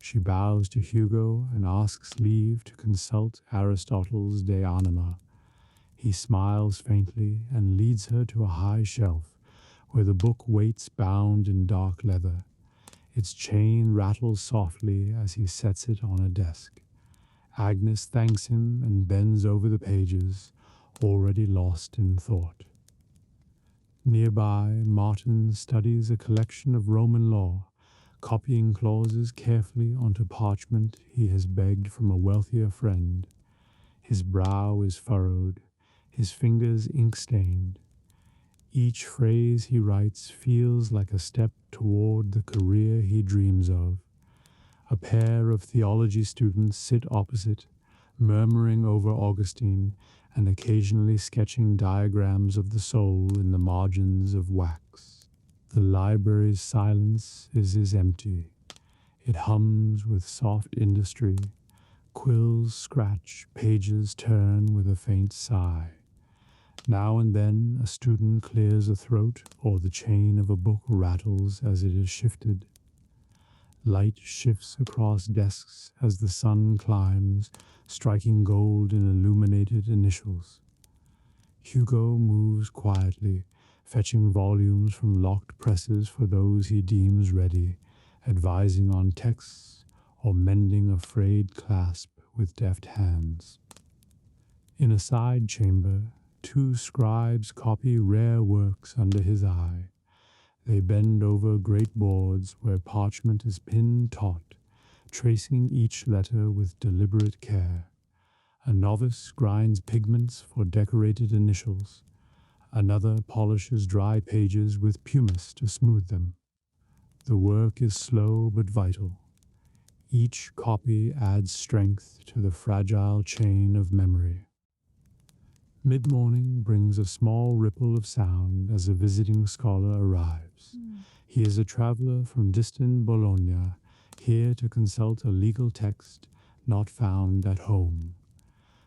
She bows to Hugo and asks leave to consult Aristotle's De Anima. He smiles faintly and leads her to a high shelf, where the book waits bound in dark leather. Its chain rattles softly as he sets it on a desk. Agnes thanks him and bends over the pages, already lost in thought. Nearby, Martin studies a collection of Roman law, copying clauses carefully onto parchment he has begged from a wealthier friend. His brow is furrowed, his fingers ink-stained. Each phrase he writes feels like a step toward the career he dreams of. A pair of theology students sit opposite, murmuring over Augustine and occasionally sketching diagrams of the soul in the margins of wax. The library's silence is empty. It hums with soft industry. Quills scratch, pages turn with a faint sigh. Now and then a student clears a throat, or the chain of a book rattles as it is shifted. Light shifts across desks as the sun climbs, striking gold in illuminated initials. Hugo moves quietly, fetching volumes from locked presses for those he deems ready, advising on texts or mending a frayed clasp with deft hands. In a side chamber, two scribes copy rare works under his eye. They bend over great boards where parchment is pinned taut, tracing each letter with deliberate care. A novice grinds pigments for decorated initials. Another polishes dry pages with pumice to smooth them. The work is slow but vital. Each copy adds strength to the fragile chain of memory. Mid-morning brings a small ripple of sound as a visiting scholar arrives. He is a traveler from distant Bologna, here to consult a legal text not found at home.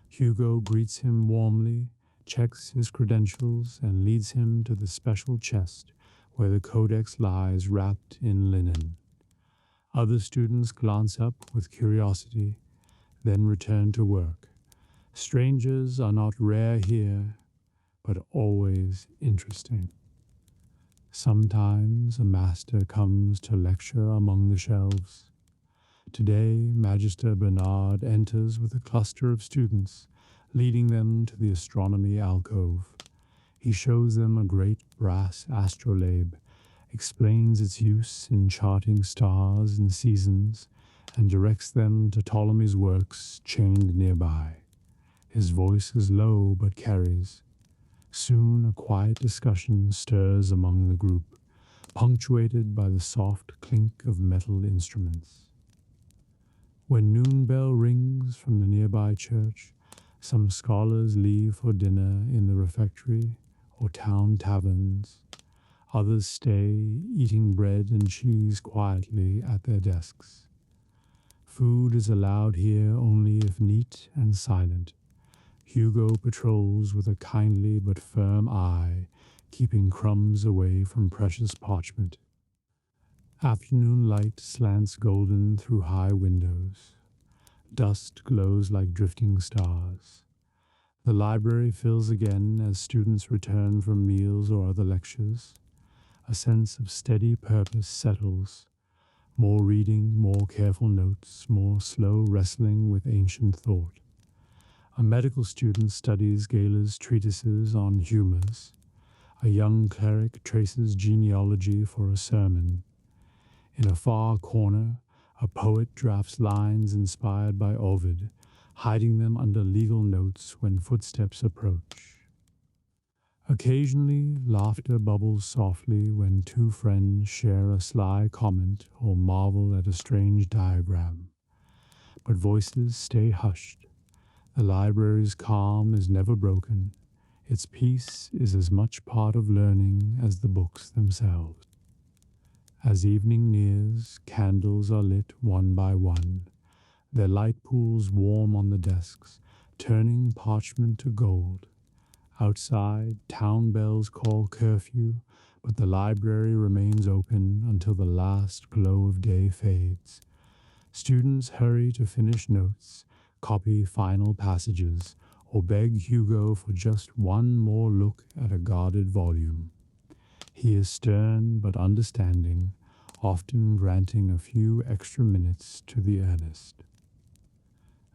Hugo greets him warmly, checks his credentials, and leads him to the special chest where the codex lies wrapped in linen. Other students glance up with curiosity, then return to work. Strangers are not rare here, but always interesting. Sometimes a master comes to lecture among the shelves. Today, Magister Bernard enters with a cluster of students, leading them to the astronomy alcove. He shows them a great brass astrolabe, explains its use in charting stars and seasons, and directs them to Ptolemy's works chained nearby. His voice is low but carries. Soon a quiet discussion stirs among the group, punctuated by the soft clink of metal instruments. When noon bell rings from the nearby church, some scholars leave for dinner in the refectory or town taverns. Others stay, eating bread and cheese quietly at their desks. Food is allowed here only if neat and silent. Hugo patrols with a kindly but firm eye, keeping crumbs away from precious parchment. Afternoon light slants golden through high windows. Dust glows like drifting stars. The library fills again as students return from meals or other lectures. A sense of steady purpose settles. More reading, more careful notes, more slow wrestling with ancient thought. A medical student studies Gala's treatises on humors. A young cleric traces genealogy for a sermon. In a far corner, a poet drafts lines inspired by Ovid, hiding them under legal notes when footsteps approach. Occasionally, laughter bubbles softly when two friends share a sly comment or marvel at a strange diagram. But voices stay hushed. The library's calm is never broken. Its peace is as much part of learning as the books themselves. As evening nears, candles are lit one by one. Their light pools warm on the desks, turning parchment to gold. Outside, town bells call curfew, but the library remains open until the last glow of day fades. Students hurry to finish notes, copy final passages, or beg Hugo for just one more look at a guarded volume. He is stern but understanding, often granting a few extra minutes to the earnest.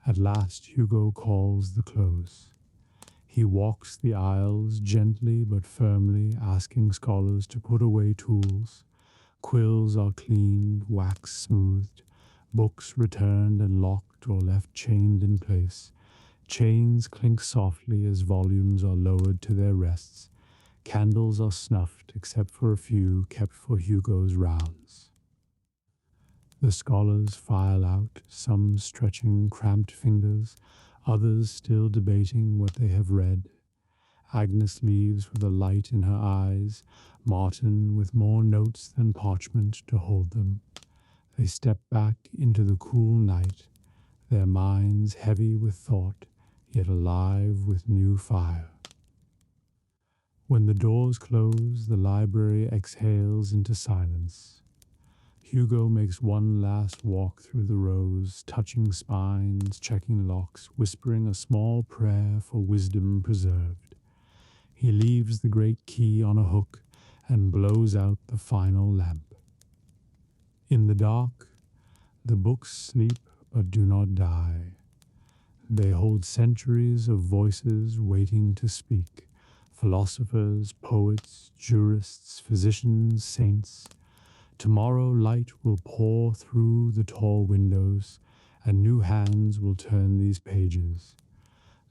At last Hugo calls the close. He walks the aisles gently but firmly, asking scholars to put away tools, Quills are cleaned, wax smoothed, books returned and locked or left chained in place. Chains clink softly as volumes are lowered to their rests. Candles are snuffed, except for a few kept for Hugo's rounds. The scholars file out, some stretching cramped fingers, others still debating what they have read. Agnes leaves with a light in her eyes, Martin with more notes than parchment to hold them. They step back into the cool night, their minds heavy with thought, yet alive with new fire. When the doors close, the library exhales into silence. Hugo makes one last walk through the rows, touching spines, checking locks, whispering a small prayer for wisdom preserved. He leaves the great key on a hook and blows out the final lamp. In the dark, the books sleep but do not die. They hold centuries of voices waiting to speak. Philosophers, poets, jurists, physicians, saints. Tomorrow light will pour through the tall windows, and new hands will turn these pages.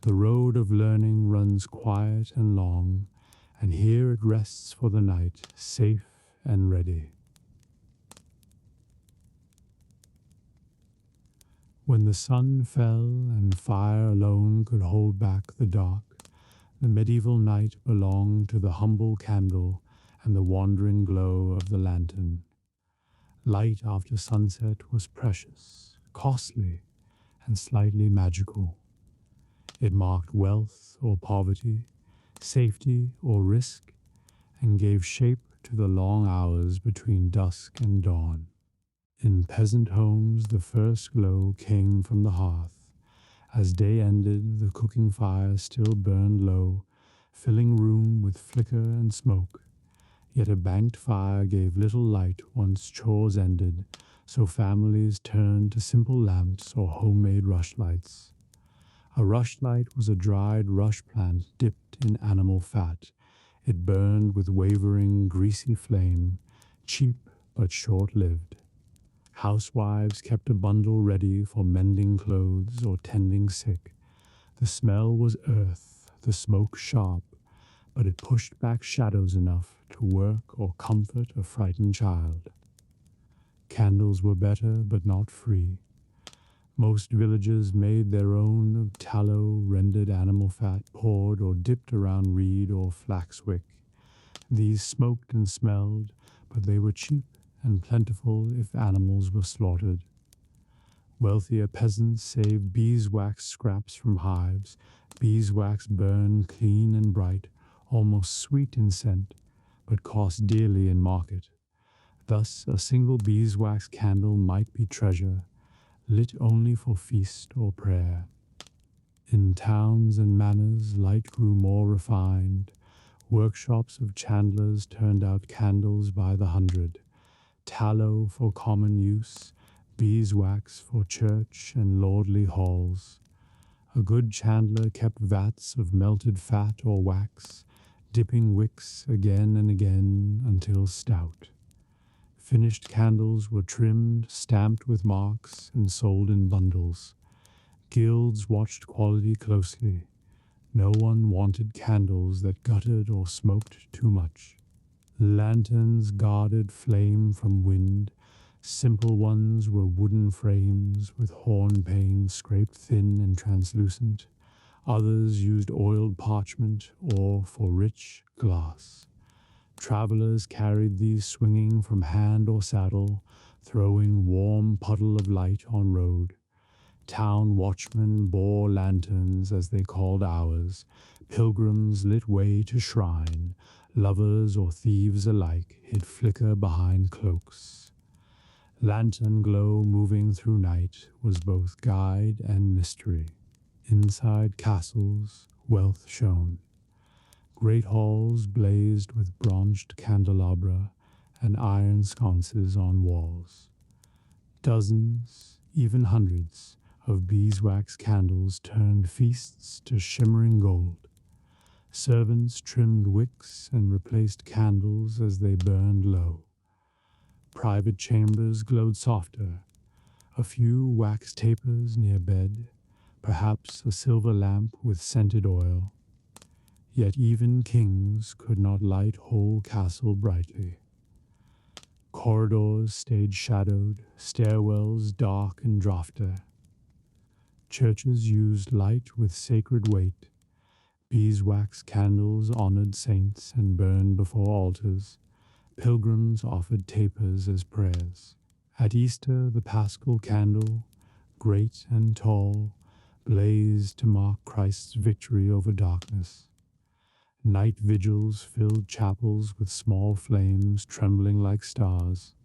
The road of learning runs quiet and long, and here it rests for the night, safe and ready. When the sun fell and fire alone could hold back the dark, the medieval night belonged to the humble candle and the wandering glow of the lantern. Light after sunset was precious, costly, and slightly magical. It marked wealth or poverty, safety or risk, and gave shape to the long hours between dusk and dawn. In peasant homes, the first glow came from the hearth. As day ended, the cooking fire still burned low, filling room with flicker and smoke. Yet a banked fire gave little light once chores ended, so families turned to simple lamps or homemade rushlights. A rushlight was a dried rush plant dipped in animal fat. It burned with wavering, greasy flame, cheap but short-lived. Housewives kept a bundle ready for mending clothes or tending sick. The smell was earth, the smoke sharp, but it pushed back shadows enough to work or comfort a frightened child. Candles were better, but not free. Most villages made their own of tallow, rendered animal fat, poured or dipped around reed or flax wick. These smoked and smelled, but they were cheap and plentiful if animals were slaughtered. Wealthier peasants saved beeswax scraps from hives. Beeswax burned clean and bright, almost sweet in scent, but cost dearly in market. Thus a single beeswax candle might be treasure, lit only for feast or prayer. In towns and manors, light grew more refined. Workshops of chandlers turned out candles by the hundred. Tallow for common use, beeswax for church and lordly halls. A good chandler kept vats of melted fat or wax, dipping wicks again and again until stout. Finished candles were trimmed, stamped with marks, and sold in bundles. Guilds watched quality closely. No one wanted candles that guttered or smoked too much. Lanterns guarded flame from wind. Simple ones were wooden frames with horn panes scraped thin and translucent. Others used oiled parchment or, for rich, glass. Travelers carried these swinging from hand or saddle, throwing warm puddle of light on road. Town watchmen bore lanterns as they called hours. Pilgrims lit way to shrine. Lovers or thieves alike hid flicker behind cloaks. Lantern glow moving through night was both guide and mystery. Inside castles, wealth shone. Great halls blazed with bronzed candelabra and iron sconces on walls. Dozens, even hundreds, of beeswax candles turned feasts to shimmering gold. Servants trimmed wicks and replaced candles as they burned low. Private chambers glowed softer, a few wax tapers near bed, perhaps a silver lamp with scented oil. Yet even kings could not light whole castle brightly. Corridors stayed shadowed, stairwells dark and draughter. Churches used light with sacred weight. Beeswax candles honored saints and burned before altars. Pilgrims offered tapers as prayers. At Easter, the paschal candle, great and tall, blazed to mark Christ's victory over darkness. Night vigils filled chapels with small flames trembling like stars.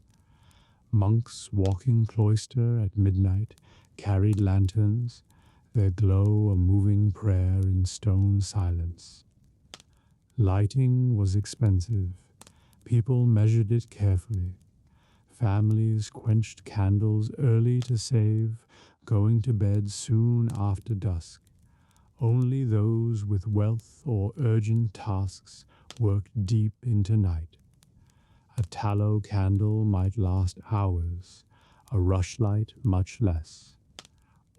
Monks walking cloister at midnight carried lanterns, their glow a moving prayer in stone silence. Lighting was expensive. People measured it carefully. Families quenched candles early to save, going to bed soon after dusk. Only those with wealth or urgent tasks worked deep into night. A tallow candle might last hours, a rushlight much less.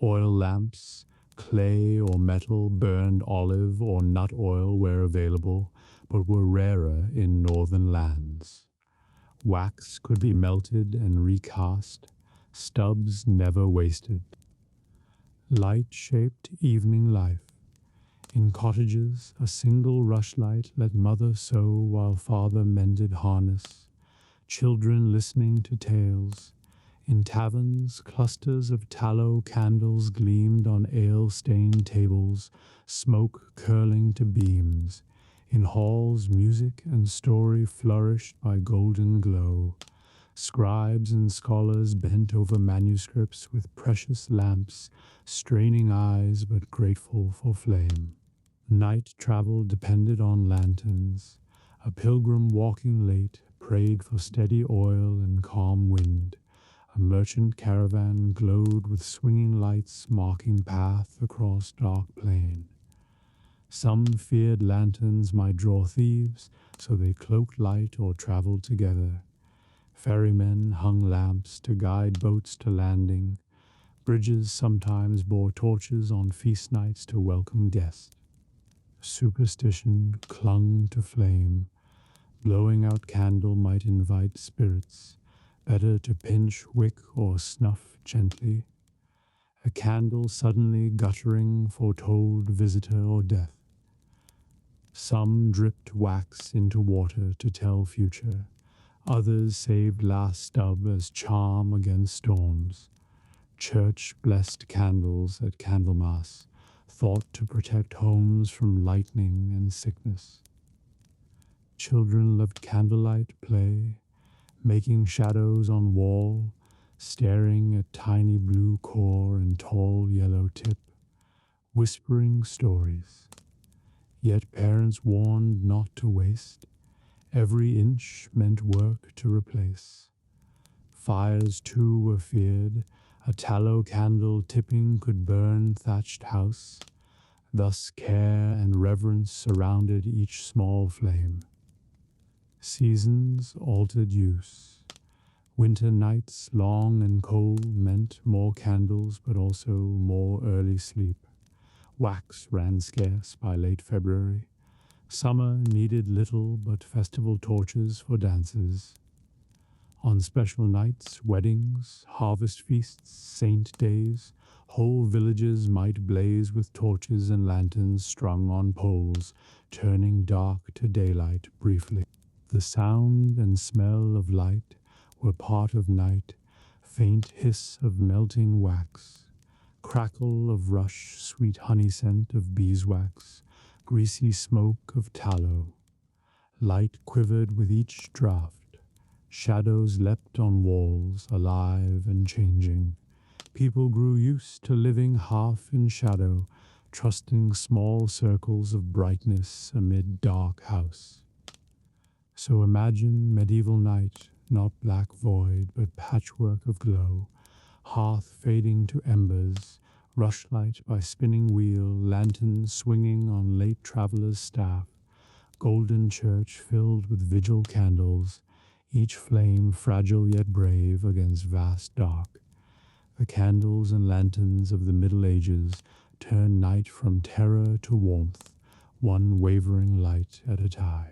Oil lamps, clay or metal, burned olive or nut oil where available, but were rarer in northern lands. Wax could be melted and recast, stubs never wasted. Light shaped evening life. In cottages, a single rushlight let mother sew while father mended harness, children listening to tales. In taverns, clusters of tallow candles gleamed on ale-stained tables, smoke curling to beams. In halls, music and story flourished by golden glow. Scribes and scholars bent over manuscripts with precious lamps, straining eyes but grateful for flame. Night travel depended on lanterns. A pilgrim walking late prayed for steady oil and calm wind. A merchant caravan glowed with swinging lights marking path across dark plain. Some feared lanterns might draw thieves, so they cloaked light or traveled together. Ferrymen hung lamps to guide boats to landing. Bridges sometimes bore torches on feast nights to welcome guests. Superstition clung to flame. Blowing out candle might invite spirits. Better to pinch wick or snuff gently. A candle suddenly guttering foretold visitor or death. Some dripped wax into water to tell future. Others saved last stub as charm against storms. Church-blessed candles at Candlemas, thought to protect homes from lightning and sickness. Children loved candlelight play, making shadows on wall, staring at tiny blue core and tall yellow tip, whispering stories. Yet parents warned not to waste. Every inch meant work to replace. Fires too were feared. A tallow candle tipping could burn thatched house. Thus care and reverence surrounded each small flame. Seasons altered use. Winter nights, long and cold, meant more candles but also more early sleep. Wax ran scarce by late February. Summer needed little but festival torches for dances. On special nights, weddings, harvest feasts, saint days, whole villages might blaze with torches and lanterns strung on poles, turning dark to daylight briefly. The sound and smell of light were part of night, faint hiss of melting wax, crackle of rush, sweet honey scent of beeswax, greasy smoke of tallow. Light quivered with each draught. Shadows leapt on walls, alive and changing. People grew used to living half in shadow, trusting small circles of brightness amid dark house. So imagine medieval night, not black void, but patchwork of glow, hearth fading to embers, rushlight by spinning wheel, lanterns swinging on late traveller's staff, golden church filled with vigil candles, each flame fragile yet brave against vast dark. The candles and lanterns of the Middle Ages turn night from terror to warmth, one wavering light at a time.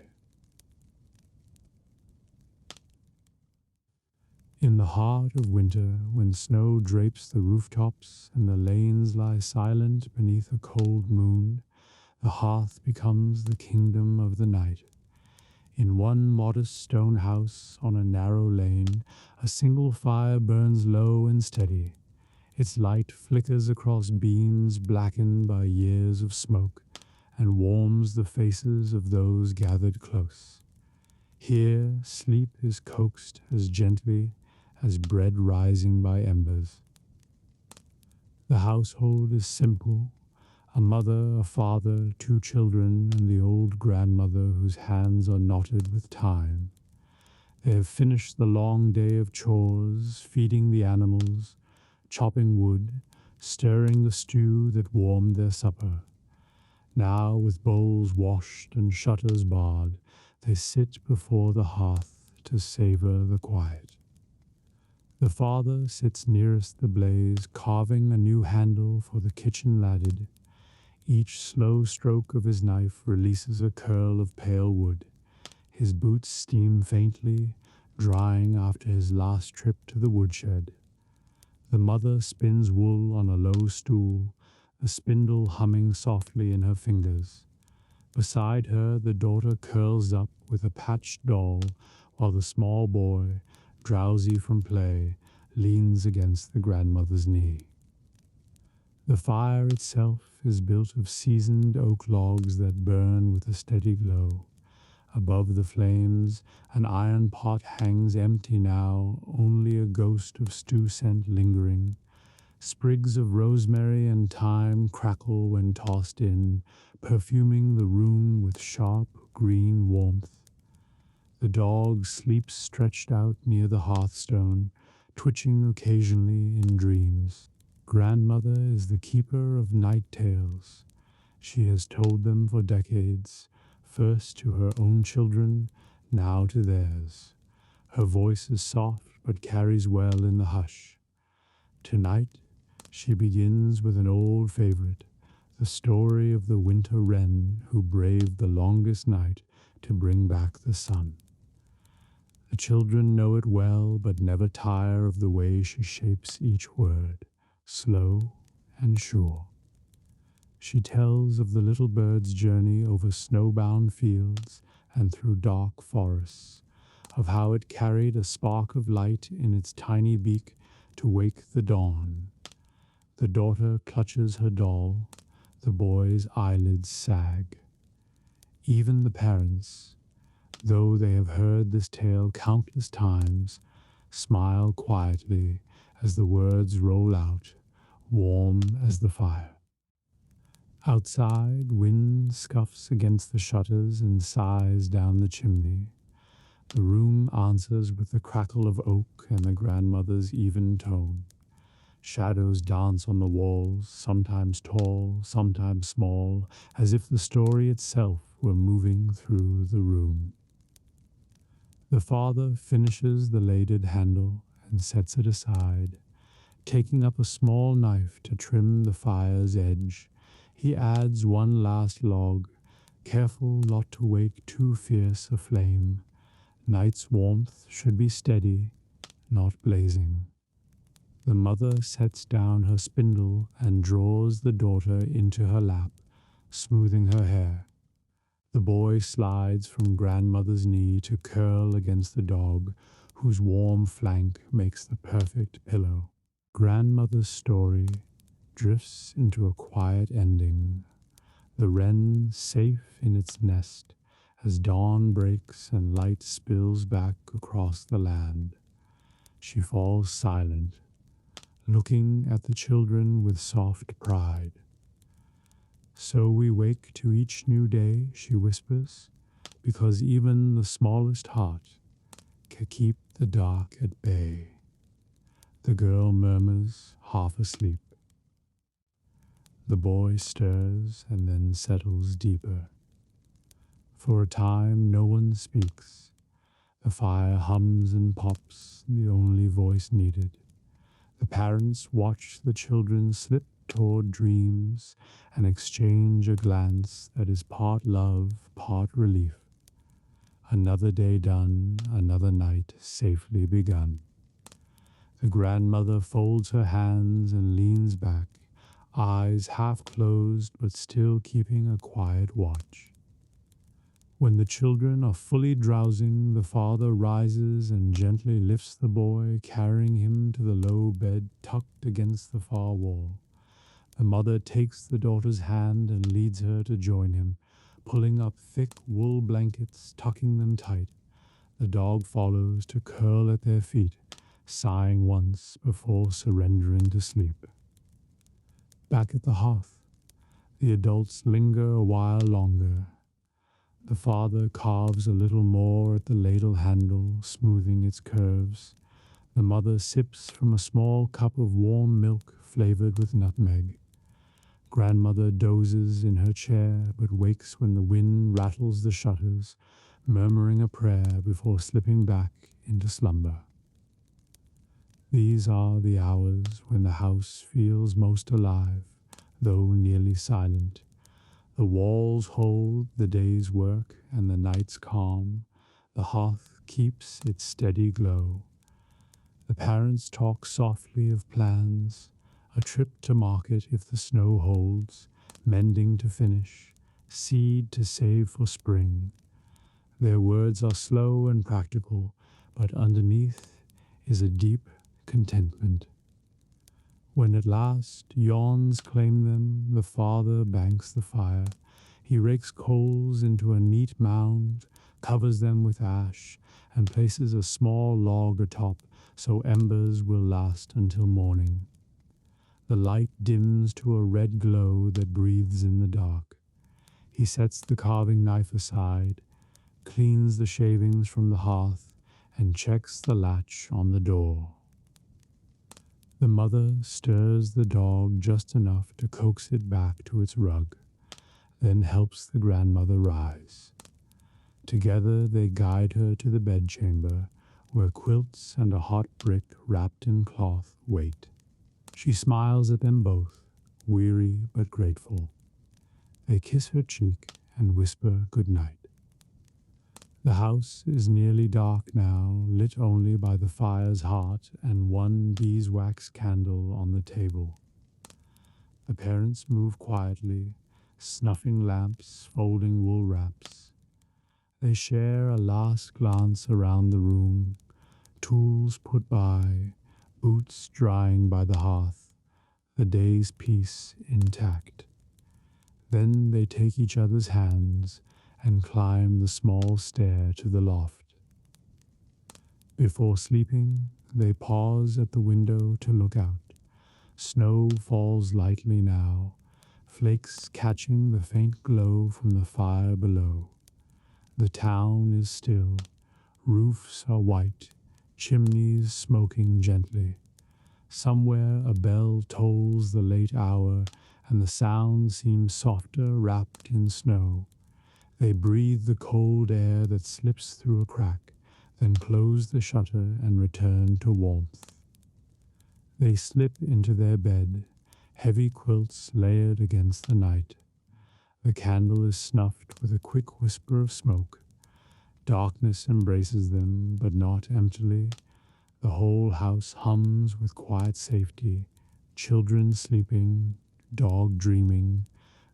In the heart of winter, when snow drapes the rooftops and the lanes lie silent beneath a cold moon, the hearth becomes the kingdom of the night. In one modest stone house on a narrow lane, a single fire burns low and steady. Its light flickers across beams blackened by years of smoke and warms the faces of those gathered close. Here, sleep is coaxed as gently as bread rising by embers. The household is simple: a mother, a father, 2 children, and the old grandmother whose hands are knotted with time. They have finished the long day of chores, feeding the animals, chopping wood, stirring the stew that warmed their supper. Now, with bowls washed and shutters barred, they sit before the hearth to savor the quiet. The father sits nearest the blaze, carving a new handle for the kitchen ladle. Each slow stroke of his knife releases a curl of pale wood. His boots steam faintly, drying after his last trip to the woodshed. The mother spins wool on a low stool, the spindle humming softly in her fingers. Beside her, the daughter curls up with a patched doll, while the small boy, drowsy from play, leans against the grandmother's knee. The fire itself is built of seasoned oak logs that burn with a steady glow. Above the flames, an iron pot hangs empty now, only a ghost of stew scent lingering. Sprigs of rosemary and thyme crackle when tossed in, perfuming the room with sharp green warmth. The dog sleeps stretched out near the hearthstone, twitching occasionally in dreams. Grandmother is the keeper of night tales. She has told them for decades, first to her own children, now to theirs. Her voice is soft but carries well in the hush. Tonight, she begins with an old favorite, the story of the winter wren who braved the longest night to bring back the sun. The children know it well, but never tire of the way she shapes each word, slow and sure. She tells of the little bird's journey over snowbound fields and through dark forests, of how it carried a spark of light in its tiny beak to wake the dawn. The daughter clutches her doll, the boy's eyelids sag. Even the parents, though they have heard this tale countless times, smile quietly as the words roll out, warm as the fire. Outside, wind scuffs against the shutters and sighs down the chimney. The room answers with the crackle of oak and the grandmother's even tone. Shadows dance on the walls, sometimes tall, sometimes small, as if the story itself were moving through the room. The father finishes the laded handle and sets it aside. Taking up a small knife to trim the fire's edge, he adds one last log, careful not to wake too fierce a flame. Night's warmth should be steady, not blazing. The mother sets down her spindle and draws the daughter into her lap, smoothing her hair. The boy slides from grandmother's knee to curl against the dog, whose warm flank makes the perfect pillow. Grandmother's story drifts into a quiet ending, the wren safe in its nest as dawn breaks and light spills back across the land. She falls silent, looking at the children with soft pride. "So we wake to each new day," she whispers, "because even the smallest heart can keep the dark at bay." The girl murmurs, half asleep. The boy stirs and then settles deeper. For a time no one speaks. The fire hums and pops, the only voice needed. The parents watch the children slip toward dreams and exchange a glance that is part love, part relief. Another day done, another night safely begun. The grandmother folds her hands and leans back, eyes half closed but still keeping a quiet watch. When the children are fully drowsing, the father rises and gently lifts the boy, carrying him to the low bed tucked against the far wall. The mother takes the daughter's hand and leads her to join him, pulling up thick wool blankets, tucking them tight. The dog follows to curl at their feet, sighing once before surrendering to sleep. Back at the hearth, the adults linger a while longer. The father carves a little more at the ladle handle, smoothing its curves. The mother sips from a small cup of warm milk flavored with nutmeg. Grandmother dozes in her chair, but wakes when the wind rattles the shutters, murmuring a prayer before slipping back into slumber. These are the hours when the house feels most alive, though nearly silent. The walls hold the day's work and the night's calm. The hearth keeps its steady glow. The parents talk softly of plans, a trip to market if the snow holds, mending to finish, seed to save for spring. Their words are slow and practical, but underneath is a deep contentment. When at last yawns claim them, the father banks the fire. He rakes coals into a neat mound, covers them with ash, and places a small log atop so embers will last until morning. The light dims to a red glow that breathes in the dark. He sets the carving knife aside, cleans the shavings from the hearth, and checks the latch on the door. The mother stirs the dog just enough to coax it back to its rug, then helps the grandmother rise. Together they guide her to the bedchamber, where quilts and a hot brick wrapped in cloth wait. She smiles at them both, weary but grateful. They kiss her cheek and whisper good night. The house is nearly dark now, lit only by the fire's heart and one beeswax candle on the table. The parents move quietly, snuffing lamps, folding wool wraps. They share a last glance around the room, tools put by, boots drying by the hearth, the day's peace intact. Then they take each other's hands and climb the small stair to the loft. Before sleeping, they pause at the window to look out. Snow falls lightly now, flakes catching the faint glow from the fire below. The town is still, roofs are white, chimneys smoking gently. Somewhere a bell tolls the late hour, and the sound seems softer wrapped in snow. They breathe the cold air that slips through a crack, then close the shutter and return to warmth. They slip into their bed, heavy quilts layered against the night. The candle is snuffed with a quick whisper of smoke. Darkness embraces them, but not emptily. The whole house hums with quiet safety, children sleeping, dog dreaming,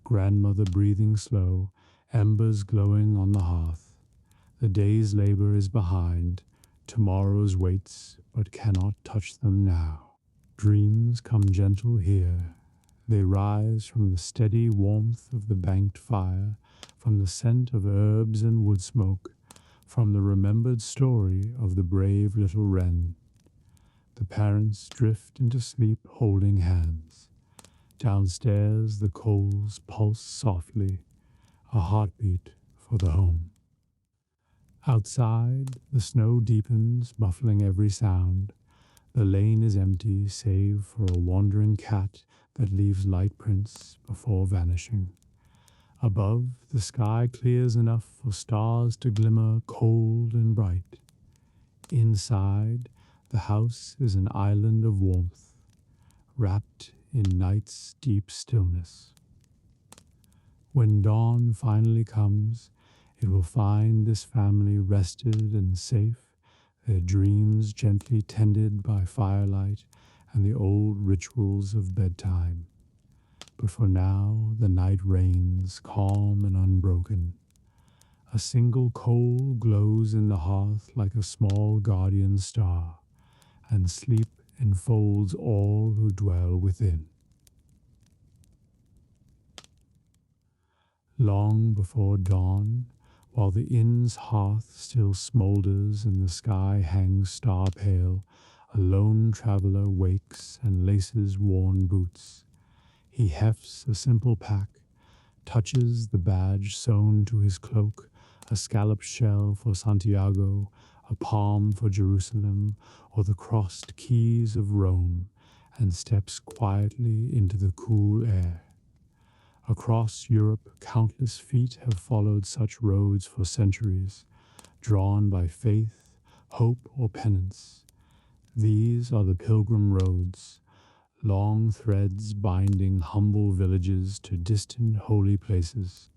grandmother breathing slow, embers glowing on the hearth. The day's labor is behind, tomorrow's waits, but cannot touch them now. Dreams come gentle here. They rise from the steady warmth of the banked fire, from the scent of herbs and wood smoke, from the remembered story of the brave little wren. The parents drift into sleep holding hands. Downstairs the coals pulse softly, a heartbeat for the home. Outside, the snow deepens, muffling every sound. The lane is empty, save for a wandering cat that leaves light prints before vanishing. Above, the sky clears enough for stars to glimmer cold and bright. Inside, the house is an island of warmth, wrapped in night's deep stillness. When dawn finally comes, it will find this family rested and safe, their dreams gently tended by firelight and the old rituals of bedtime. But for now, the night reigns, calm and unbroken. A single coal glows in the hearth like a small guardian star, and sleep enfolds all who dwell within. Long before dawn, while the inn's hearth still smoulders and the sky hangs star-pale, a lone traveler wakes and laces worn boots. He hefts a simple pack, touches the badge sewn to his cloak, a scalloped shell for Santiago, a palm for Jerusalem, or the crossed keys of Rome, and steps quietly into the cool air. Across Europe, countless feet have followed such roads for centuries, drawn by faith, hope, or penance. These are the Pilgrim Roads, long threads binding humble villages to distant holy places.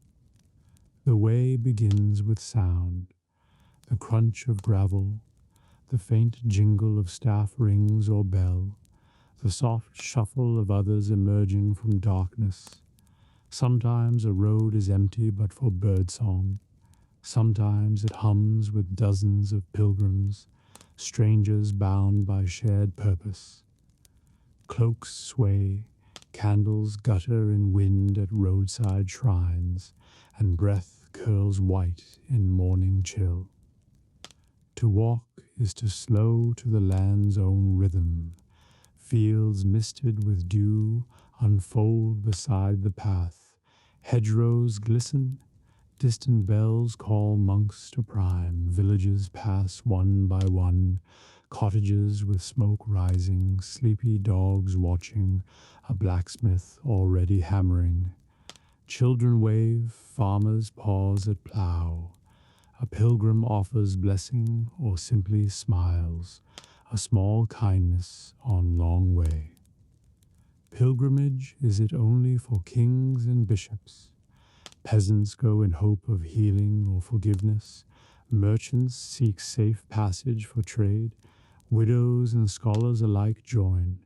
The way begins with sound, the crunch of gravel, the faint jingle of staff rings or bell, the soft shuffle of others emerging from darkness. Sometimes a road is empty but for birdsong. Sometimes it hums with dozens of pilgrims, strangers bound by shared purpose. Cloaks sway, candles gutter in wind at roadside shrines, and breath curls white in morning chill. To walk is to slow to the land's own rhythm. Fields misted with dew unfold beside the path. Hedgerows glisten, distant bells call monks to prime. Villages pass one by one, cottages with smoke rising, sleepy dogs watching, a blacksmith already hammering. Children wave, farmers pause at plough. A pilgrim offers blessing or simply smiles, a small kindness on long way. Pilgrimage, is it only for kings and bishops? Peasants go in hope of healing or forgiveness. Merchants seek safe passage for trade. Widows and scholars alike join.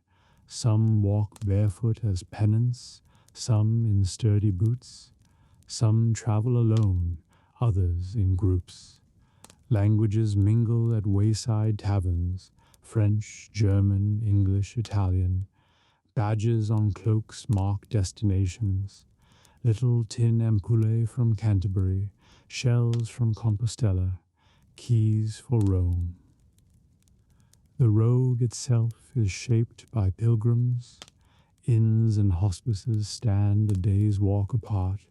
Some walk barefoot as penance, some in sturdy boots. Some travel alone, others in groups. Languages mingle at wayside taverns, French, German, English, Italian. Badges on cloaks mark destinations. Little tin ampullae from Canterbury, shells from Compostela, keys for Rome. The road itself is shaped by pilgrims. Inns and hospices stand a day's walk apart,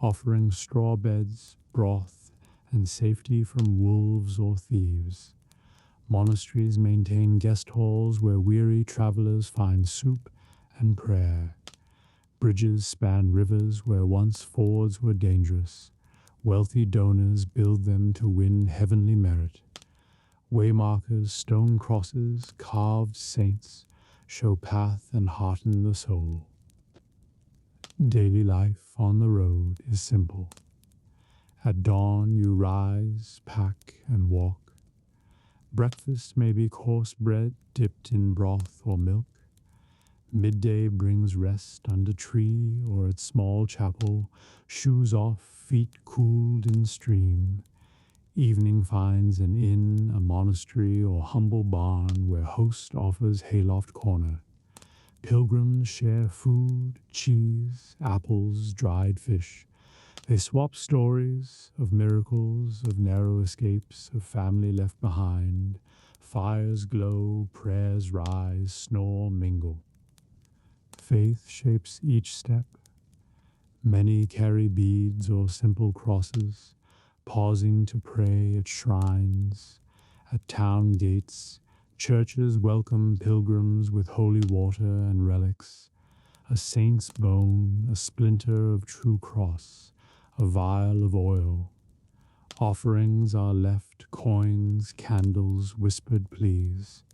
offering straw beds, broth, and safety from wolves or thieves. Monasteries maintain guest halls where weary travelers find soup and prayer. Bridges span rivers where once fords were dangerous. Wealthy donors build them to win heavenly merit. Waymarkers, stone crosses, carved saints show path and hearten the soul. Daily life on the road is simple. At dawn you rise, pack, and walk. Breakfast may be coarse bread dipped in broth or milk. Midday brings rest under tree or at small chapel, shoes off, feet cooled in stream. Evening finds an inn, a monastery, or humble barn where host offers hayloft corner. Pilgrims share food, cheese, apples, dried fish. They swap stories of miracles, of narrow escapes, of family left behind. Fires glow, prayers rise, snore, mingle. Faith shapes each step. Many carry beads or simple crosses, pausing to pray at shrines. At town gates, churches welcome pilgrims with holy water and relics. A saint's bone, a splinter of true cross, a vial of oil. Offerings are left, coins, candles, whispered pleas.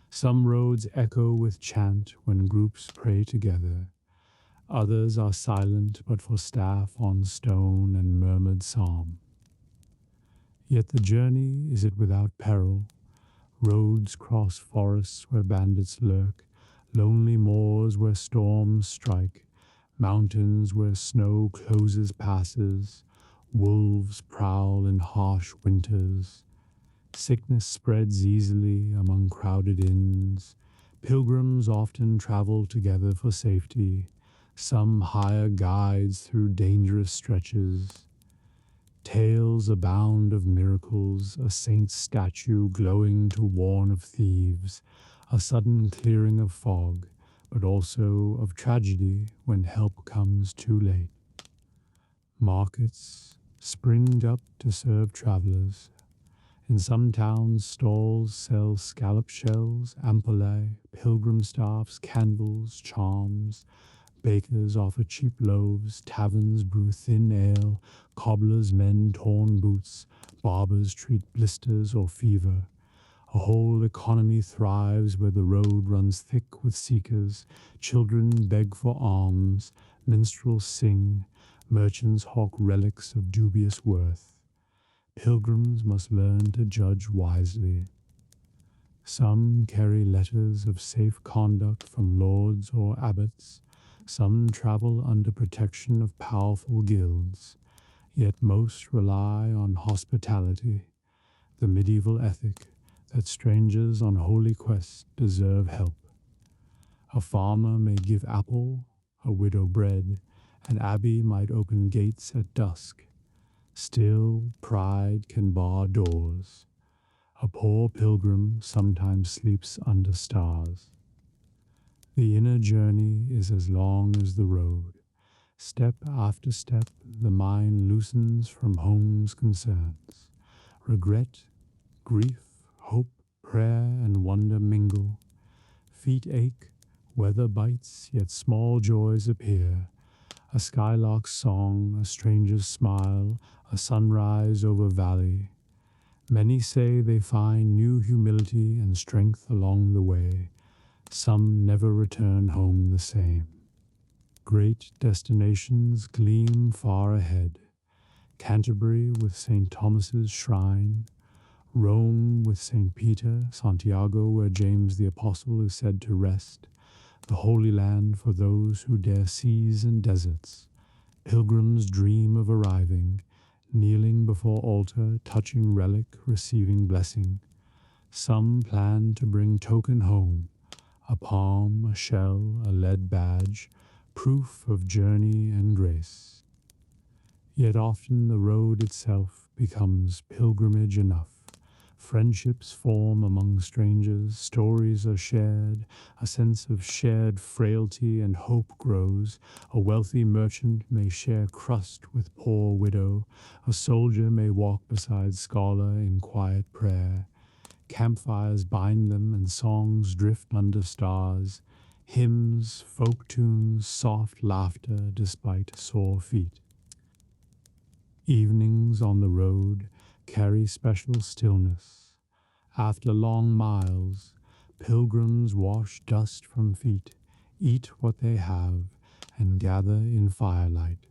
Some roads echo with chant when groups pray together. Others are silent but for staff on stone and murmured psalm. Yet the journey, is it without peril? Roads cross forests where bandits lurk, lonely moors where storms strike, mountains where snow closes passes, wolves prowl in harsh winters. Sickness spreads easily among crowded inns. Pilgrims often travel together for safety. Some hire guides through dangerous stretches. Tales abound of miracles, a saint's statue glowing to warn of thieves, a sudden clearing of fog, but also of tragedy when help comes too late. Markets springed up to serve travelers. In some towns, stalls sell scallop shells, ampullae, pilgrim staffs, candles, charms. Bakers offer cheap loaves, taverns brew thin ale, cobblers mend torn boots, barbers treat blisters or fever. A whole economy thrives where the road runs thick with seekers, children beg for alms, minstrels sing, merchants hawk relics of dubious worth. Pilgrims must learn to judge wisely. Some carry letters of safe conduct from lords or abbots. Some travel under protection of powerful guilds, yet most rely on hospitality, the medieval ethic that strangers on holy quests deserve help. A farmer may give apple, a widow bread, an abbey might open gates at dusk. Still, pride can bar doors. A poor pilgrim sometimes sleeps under stars. The inner journey is as long as the road. Step after step, the mind loosens from home's concerns. Regret, grief, hope, prayer, and wonder mingle. Feet ache, weather bites, yet small joys appear. A skylark's song, a stranger's smile, a sunrise over valley. Many say they find new humility and strength along the way. Some never return home the same. Great destinations gleam far ahead. Canterbury with St. Thomas's shrine, Rome with St. Peter, Santiago where James the Apostle is said to rest, the Holy Land for those who dare seas and deserts. Pilgrims dream of arriving, kneeling before altar, touching relic, receiving blessing. Some plan to bring token home, a palm, a shell, a lead badge, proof of journey and grace. Yet often the road itself becomes pilgrimage enough. Friendships form among strangers, stories are shared, a sense of shared frailty and hope grows. A wealthy merchant may share crust with poor widow, a soldier may walk beside scholar in quiet prayer. Campfires bind them and songs drift under stars, hymns, folk tunes, soft laughter despite sore feet. Evenings on the road carry special stillness. After long miles, pilgrims wash dust from feet, eat what they have, and gather in firelight.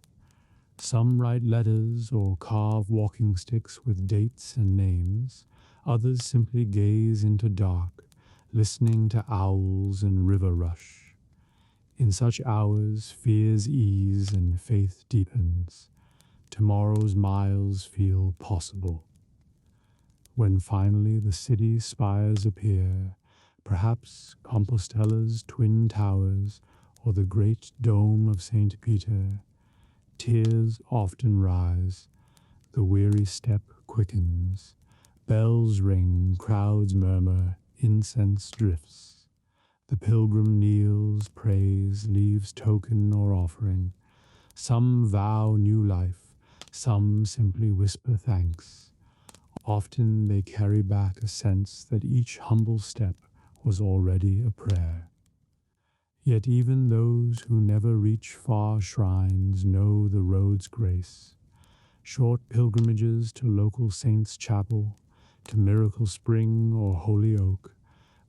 Some write letters or carve walking sticks with dates and names. Others simply gaze into dark, listening to owls and river rush. In such hours, fears ease and faith deepens. Tomorrow's miles feel possible. When finally the city spires appear, perhaps Compostella's twin towers or the great dome of St. Peter, tears often rise, the weary step quickens, bells ring, crowds murmur, incense drifts. The pilgrim kneels, prays, leaves token or offering. Some vow new life, some simply whisper thanks. Often they carry back a sense that each humble step was already a prayer. Yet even those who never reach far shrines know the road's grace. Short pilgrimages to local saint's chapel, to Miracle Spring or Holy Oak,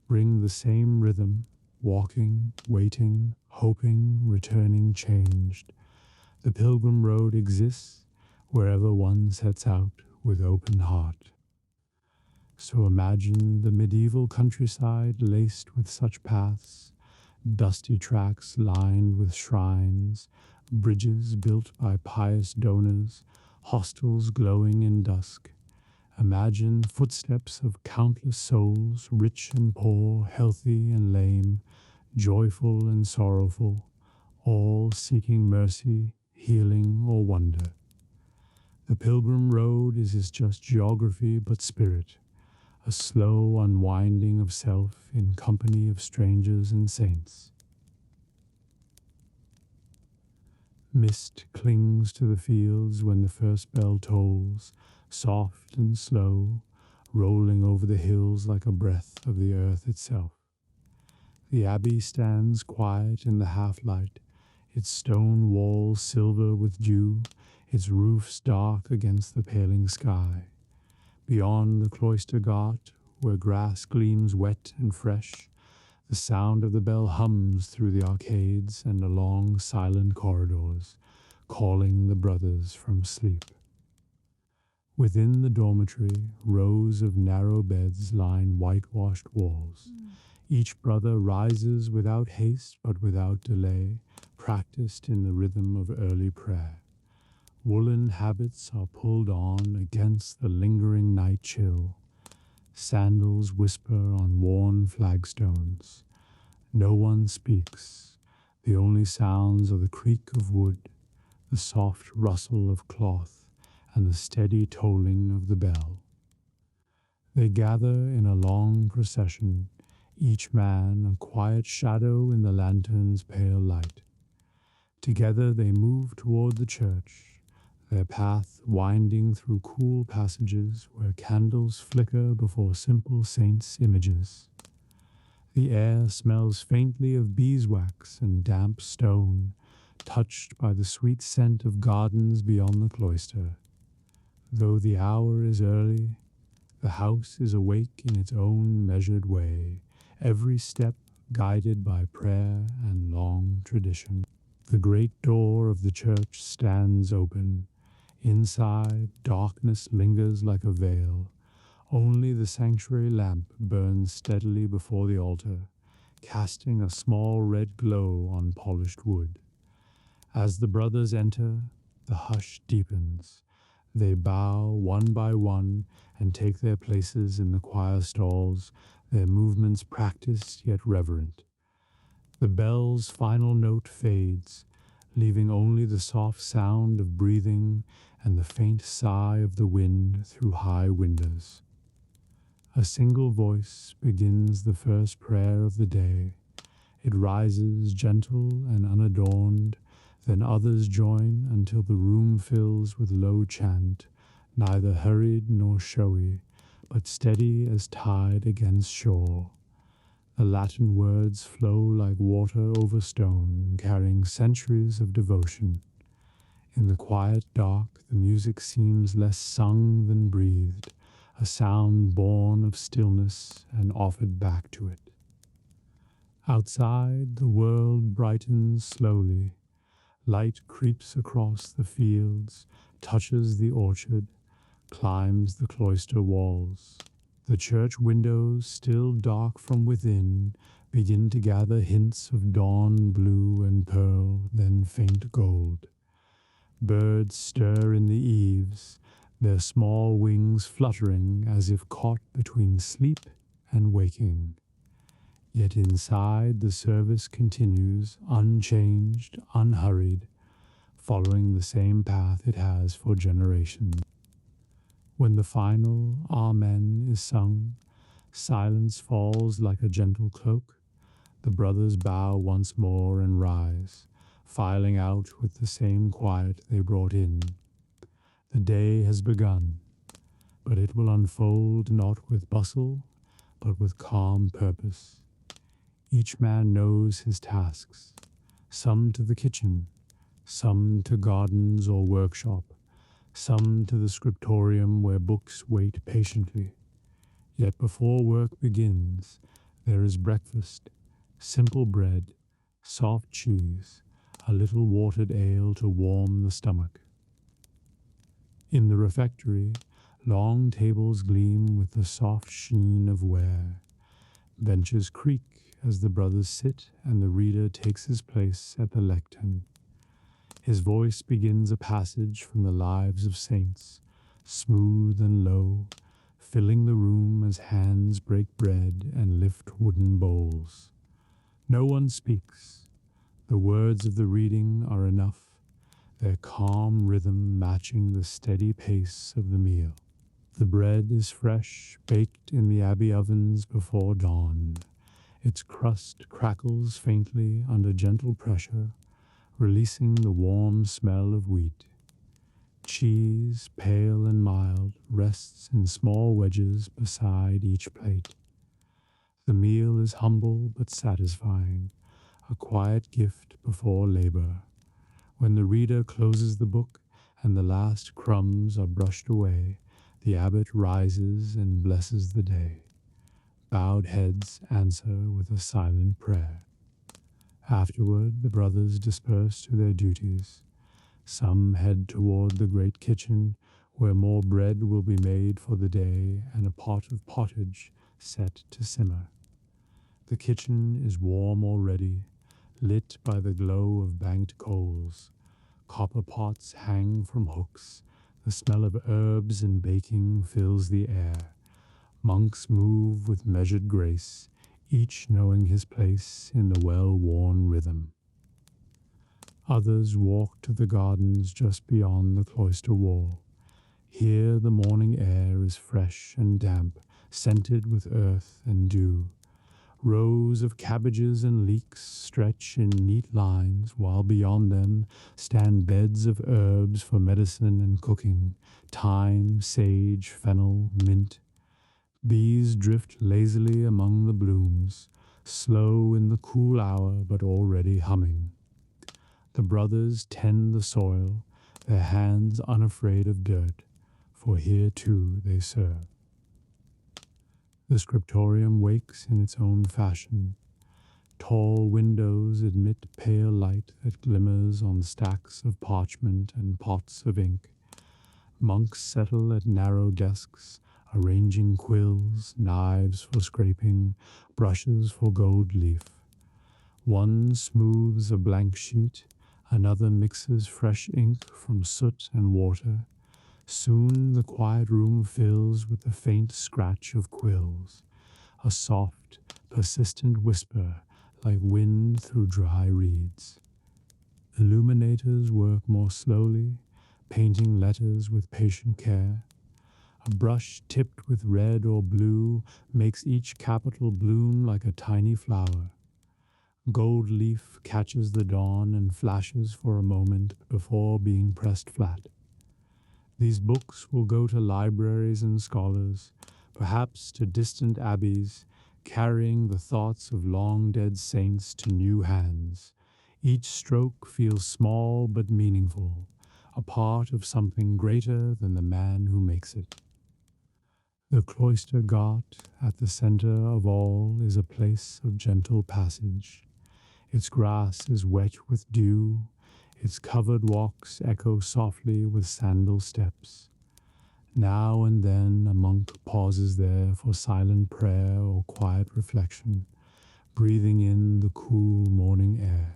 bring the same rhythm, walking, waiting, hoping, returning changed. The Pilgrim Road exists wherever one sets out with open heart. So imagine the medieval countryside laced with such paths, dusty tracks lined with shrines, bridges built by pious donors, hostels glowing in dusk. Imagine footsteps of countless souls, rich and poor, healthy and lame, joyful and sorrowful, all seeking mercy, healing, or wonder. The Pilgrim Road is just geography but spirit, a slow unwinding of self in company of strangers and saints. Mist clings to the fields when the first bell tolls, soft and slow, rolling over the hills like a breath of the earth itself. The Abbey stands quiet in the half-light, its stone walls silver with dew, its roofs dark against the paling sky. Beyond the cloister ghat, where grass gleams wet and fresh, the sound of the bell hums through the arcades and along silent corridors, calling the brothers from sleep. Within the dormitory, rows of narrow beds line whitewashed walls. Each brother rises without haste but without delay, practiced in the rhythm of early prayer. Woolen habits are pulled on against the lingering night chill. Sandals whisper on worn flagstones. No one speaks. The only sounds are the creak of wood, the soft rustle of cloth, and the steady tolling of the bell. They gather in a long procession, each man a quiet shadow in the lantern's pale light. Together they move toward the church, their path winding through cool passages where candles flicker before simple saints' images. The air smells faintly of beeswax and damp stone, touched by the sweet scent of gardens beyond the cloister. Though the hour is early, the house is awake in its own measured way, every step guided by prayer and long tradition. The great door of the church stands open. Inside, darkness lingers like a veil. Only the sanctuary lamp burns steadily before the altar, casting a small red glow on polished wood. As the brothers enter, the hush deepens. They bow one by one and take their places in the choir stalls, their movements practiced yet reverent. The bell's final note fades, leaving only the soft sound of breathing and the faint sigh of the wind through high windows. A single voice begins the first prayer of the day. It rises gentle and unadorned, then others join until the room fills with low chant, neither hurried nor showy, but steady as tide against shore. The Latin words flow like water over stone, carrying centuries of devotion. In the quiet dark, the music seems less sung than breathed, a sound born of stillness and offered back to it. Outside, the world brightens slowly. Light creeps across the fields, touches the orchard, climbs the cloister walls. The church windows, still dark from within, begin to gather hints of dawn blue and pearl, then faint gold. Birds stir in the eaves, their small wings fluttering as if caught between sleep and waking. Yet inside the service continues, unchanged, unhurried, following the same path it has for generations. When the final Amen is sung, silence falls like a gentle cloak. The brothers bow once more and rise, filing out with the same quiet they brought in. The day has begun, but it will unfold not with bustle, but with calm purpose. Each man knows his tasks, some to the kitchen, some to gardens or workshop, some to the scriptorium where books wait patiently. Yet before work begins, there is breakfast, simple bread, soft cheese, a little watered ale to warm the stomach. In the refectory, long tables gleam with the soft sheen of ware. Benches creak as the brothers sit and the reader takes his place at the lectern. His voice begins a passage from the lives of saints, smooth and low, filling the room as hands break bread and lift wooden bowls. No one speaks. The words of the reading are enough, their calm rhythm matching the steady pace of the meal. The bread is fresh, baked in the Abbey ovens before dawn. Its crust crackles faintly under gentle pressure, releasing the warm smell of wheat. Cheese, pale and mild, rests in small wedges beside each plate. The meal is humble but satisfying, a quiet gift before labor. When the reader closes the book and the last crumbs are brushed away, the abbot rises and blesses the day. Bowed heads answer with a silent prayer. Afterward, the brothers disperse to their duties. Some head toward the great kitchen, where more bread will be made for the day and a pot of pottage set to simmer. The kitchen is warm already, lit by the glow of banked coals. Copper pots hang from hooks. The smell of herbs and baking fills the air. Monks move with measured grace, each knowing his place in the well-worn rhythm. Others walk to the gardens just beyond the cloister wall. Here the morning air is fresh and damp, scented with earth and dew. Rows of cabbages and leeks stretch in neat lines, while beyond them stand beds of herbs for medicine and cooking, thyme, sage, fennel, mint. Bees drift lazily among the blooms, slow in the cool hour but already humming. The brothers tend the soil, their hands unafraid of dirt, for here too they serve. The scriptorium wakes in its own fashion. Tall windows admit pale light that glimmers on stacks of parchment and pots of ink. Monks settle at narrow desks, arranging quills, knives for scraping, brushes for gold leaf. One smooths a blank sheet, another mixes fresh ink from soot and water. Soon the quiet room fills with the faint scratch of quills, a soft, persistent whisper like wind through dry reeds. Illuminators work more slowly, painting letters with patient care. A brush tipped with red or blue makes each capital bloom like a tiny flower. Gold leaf catches the dawn and flashes for a moment before being pressed flat. These books will go to libraries and scholars, perhaps to distant abbeys, carrying the thoughts of long-dead saints to new hands. Each stroke feels small but meaningful, a part of something greater than the man who makes it. The cloister ghat at the center of all is a place of gentle passage. Its grass is wet with dew, its covered walks echo softly with sandal steps. Now and then a monk pauses there for silent prayer or quiet reflection, breathing in the cool morning air.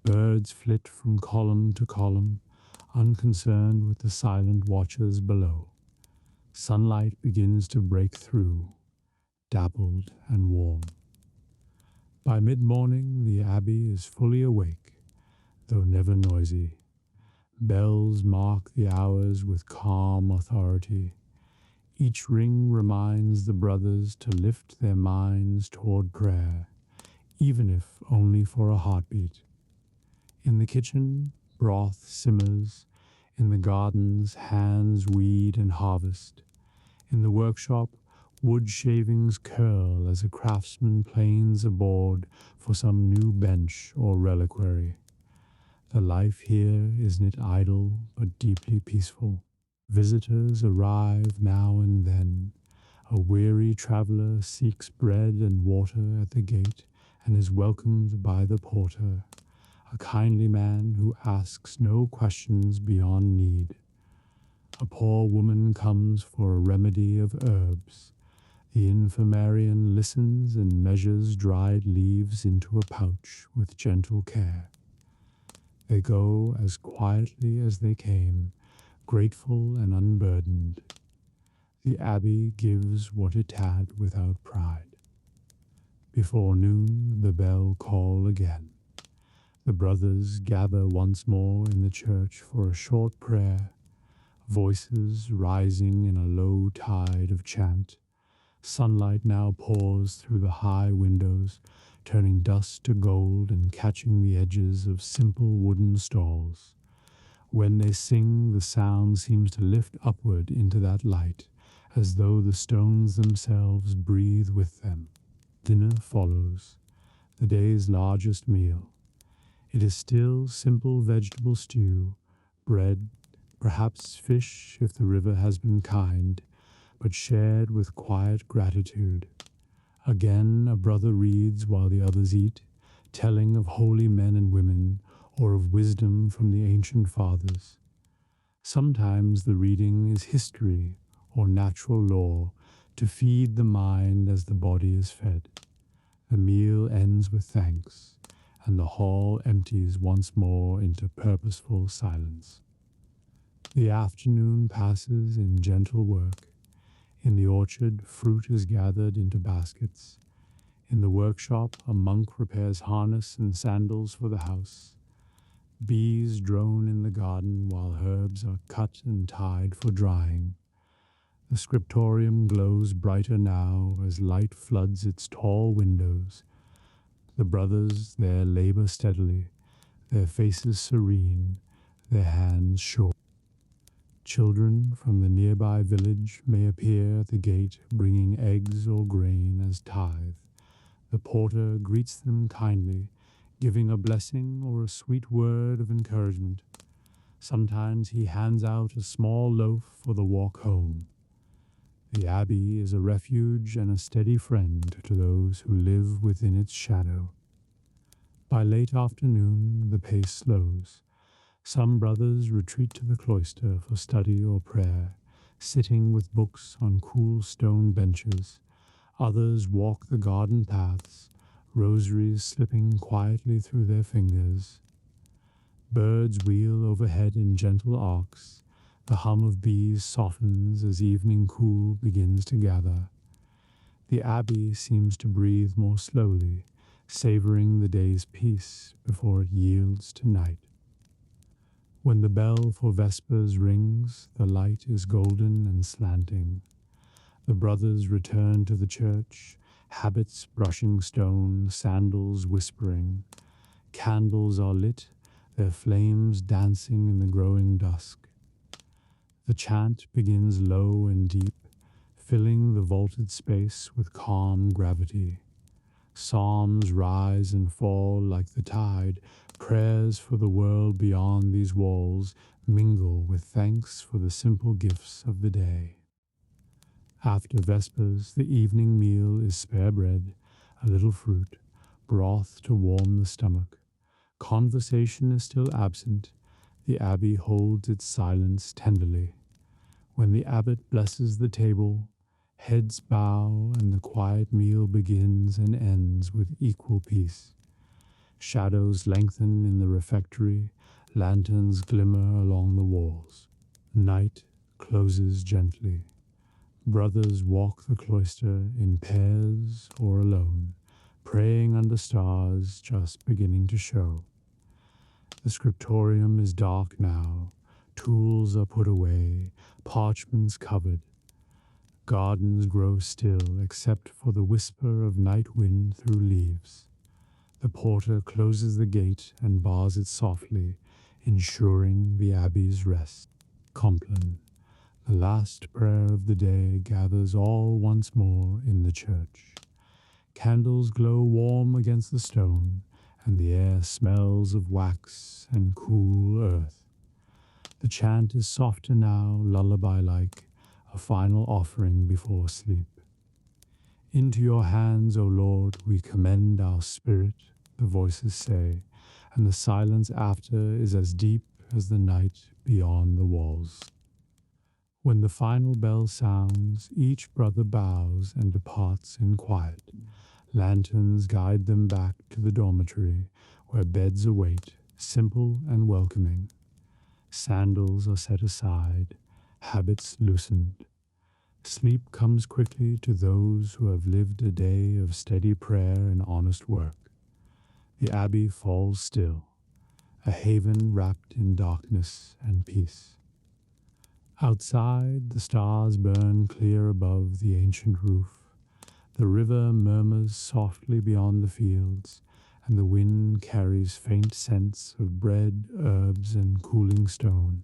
Birds flit from column to column, unconcerned with the silent watchers below. Sunlight begins to break through, dappled and warm. By mid-morning, the abbey is fully awake, though never noisy. Bells mark the hours with calm authority. Each ring reminds the brothers to lift their minds toward prayer, even if only for a heartbeat. In the kitchen, broth simmers. In the gardens, hands weed and harvest. In the workshop, wood shavings curl as a craftsman planes a board for some new bench or reliquary. The life here isn't it idle, but deeply peaceful. Visitors arrive now and then. A weary traveller seeks bread and water at the gate and is welcomed by the porter, a kindly man who asks no questions beyond need. A poor woman comes for a remedy of herbs. The infirmarian listens and measures dried leaves into a pouch with gentle care. They go as quietly as they came, grateful and unburdened. The Abbey gives what it had without pride. Before noon, the bell call again. The brothers gather once more in the church for a short prayer, voices rising in a low tide of chant. Sunlight now pours through the high windows, turning dust to gold and catching the edges of simple wooden stalls. When they sing, the sound seems to lift upward into that light, as though the stones themselves breathe with them. Dinner follows, the day's largest meal. It is still simple vegetable stew, bread, perhaps fish if the river has been kind, but shared with quiet gratitude. Again a brother reads while the others eat, telling of holy men and women, or of wisdom from the ancient fathers. Sometimes the reading is history or natural law to feed the mind as the body is fed. The meal ends with thanks, and the hall empties once more into purposeful silence. The afternoon passes in gentle work. In the orchard, fruit is gathered into baskets. In the workshop, a monk repairs harness and sandals for the house. Bees drone in the garden while herbs are cut and tied for drying. The scriptorium glows brighter now as light floods its tall windows. The brothers there labor steadily, their faces serene, their hands sure. Children from the nearby village may appear at the gate bringing eggs or grain as tithe. The porter greets them kindly, giving a blessing or a sweet word of encouragement. Sometimes he hands out a small loaf for the walk home. The Abbey is a refuge and a steady friend to those who live within its shadow. By late afternoon, the pace slows. Some brothers retreat to the cloister for study or prayer, sitting with books on cool stone benches. Others walk the garden paths, rosaries slipping quietly through their fingers. Birds wheel overhead in gentle arcs. The hum of bees softens as evening cool begins to gather. The Abbey seems to breathe more slowly, savoring the day's peace before it yields to night. When the bell for vespers rings, the light is golden and slanting. The brothers return to the church, habits brushing stone, sandals whispering. Candles are lit, their flames dancing in the growing dusk. The chant begins low and deep, filling the vaulted space with calm gravity. Psalms rise and fall like the tide. Prayers for the world beyond these walls mingle with thanks for the simple gifts of the day. After vespers, the evening meal is spare bread, a little fruit, broth to warm the stomach. Conversation is still absent. The Abbey holds its silence tenderly. When the abbot blesses the table, heads bow and the quiet meal begins and ends with equal peace. Shadows lengthen in the refectory, lanterns glimmer along the walls. Night closes gently. Brothers walk the cloister in pairs or alone, praying under stars just beginning to show. The scriptorium is dark now. Tools are put away, parchments covered. Gardens grow still except for the whisper of night wind through leaves. The porter closes the gate and bars it softly, ensuring the Abbey's rest. Compline. The last prayer of the day gathers all once more in the church. Candles glow warm against the stone, and the air smells of wax and cool earth. The chant is softer now, lullaby-like, a final offering before sleep. Into your hands, O Lord, we commend our spirit, the voices say, and the silence after is as deep as the night beyond the walls. When the final bell sounds, each brother bows and departs in quiet. Lanterns guide them back to the dormitory, where beds await, simple and welcoming. Sandals are set aside, habits loosened. Sleep comes quickly to those who have lived a day of steady prayer and honest work. The Abbey falls still, a haven wrapped in darkness and peace. Outside, the stars burn clear above the ancient roof. The river murmurs softly beyond the fields, and the wind carries faint scents of bread, herbs, and cooling stone.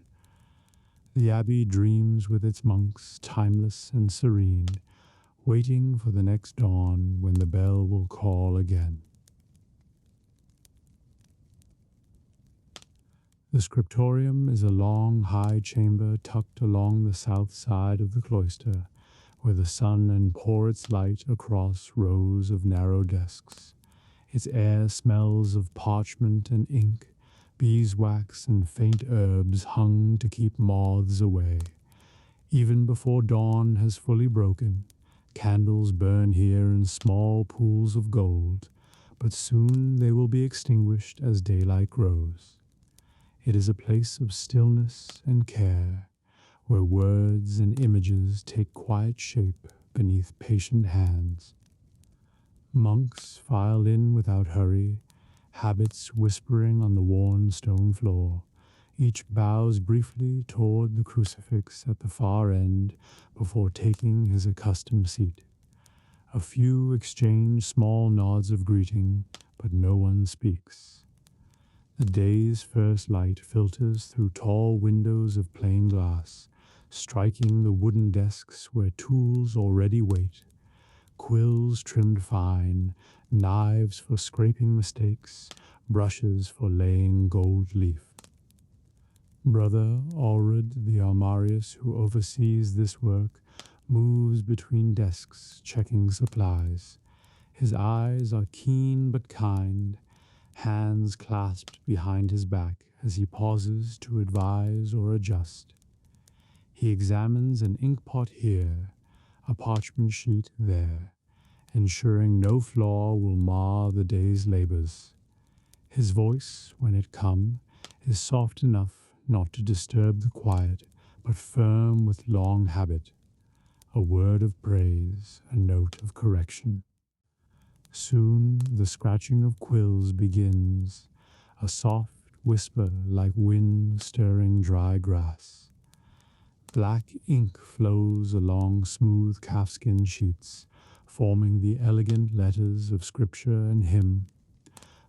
The Abbey dreams with its monks, timeless and serene, waiting for the next dawn when the bell will call again. The Scriptorium is a long, high chamber tucked along the south side of the cloister, where the sun can pour its light across rows of narrow desks. Its air smells of parchment and ink, beeswax and faint herbs hung to keep moths away. Even before dawn has fully broken, candles burn here in small pools of gold, but soon they will be extinguished as daylight grows. It is a place of stillness and care, where words and images take quiet shape beneath patient hands. Monks file in without hurry, habits whispering on the worn stone floor. Each bows briefly toward the crucifix at the far end before taking his accustomed seat. A few exchange small nods of greeting, but no one speaks. The day's first light filters through tall windows of plain glass, striking the wooden desks where tools already wait. Quills trimmed fine, knives for scraping mistakes, brushes for laying gold leaf. Brother Ulrud the Armarius, who oversees this work, moves between desks, checking supplies. His eyes are keen but kind, hands clasped behind his back as he pauses to advise or adjust. He examines an inkpot here, a parchment sheet there, ensuring no flaw will mar the day's labors. His voice, when it comes, is soft enough not to disturb the quiet, but firm with long habit. A word of praise, a note of correction. Soon the scratching of quills begins, a soft whisper like wind stirring dry grass. Black ink flows along smooth calfskin sheets, forming the elegant letters of scripture and hymn.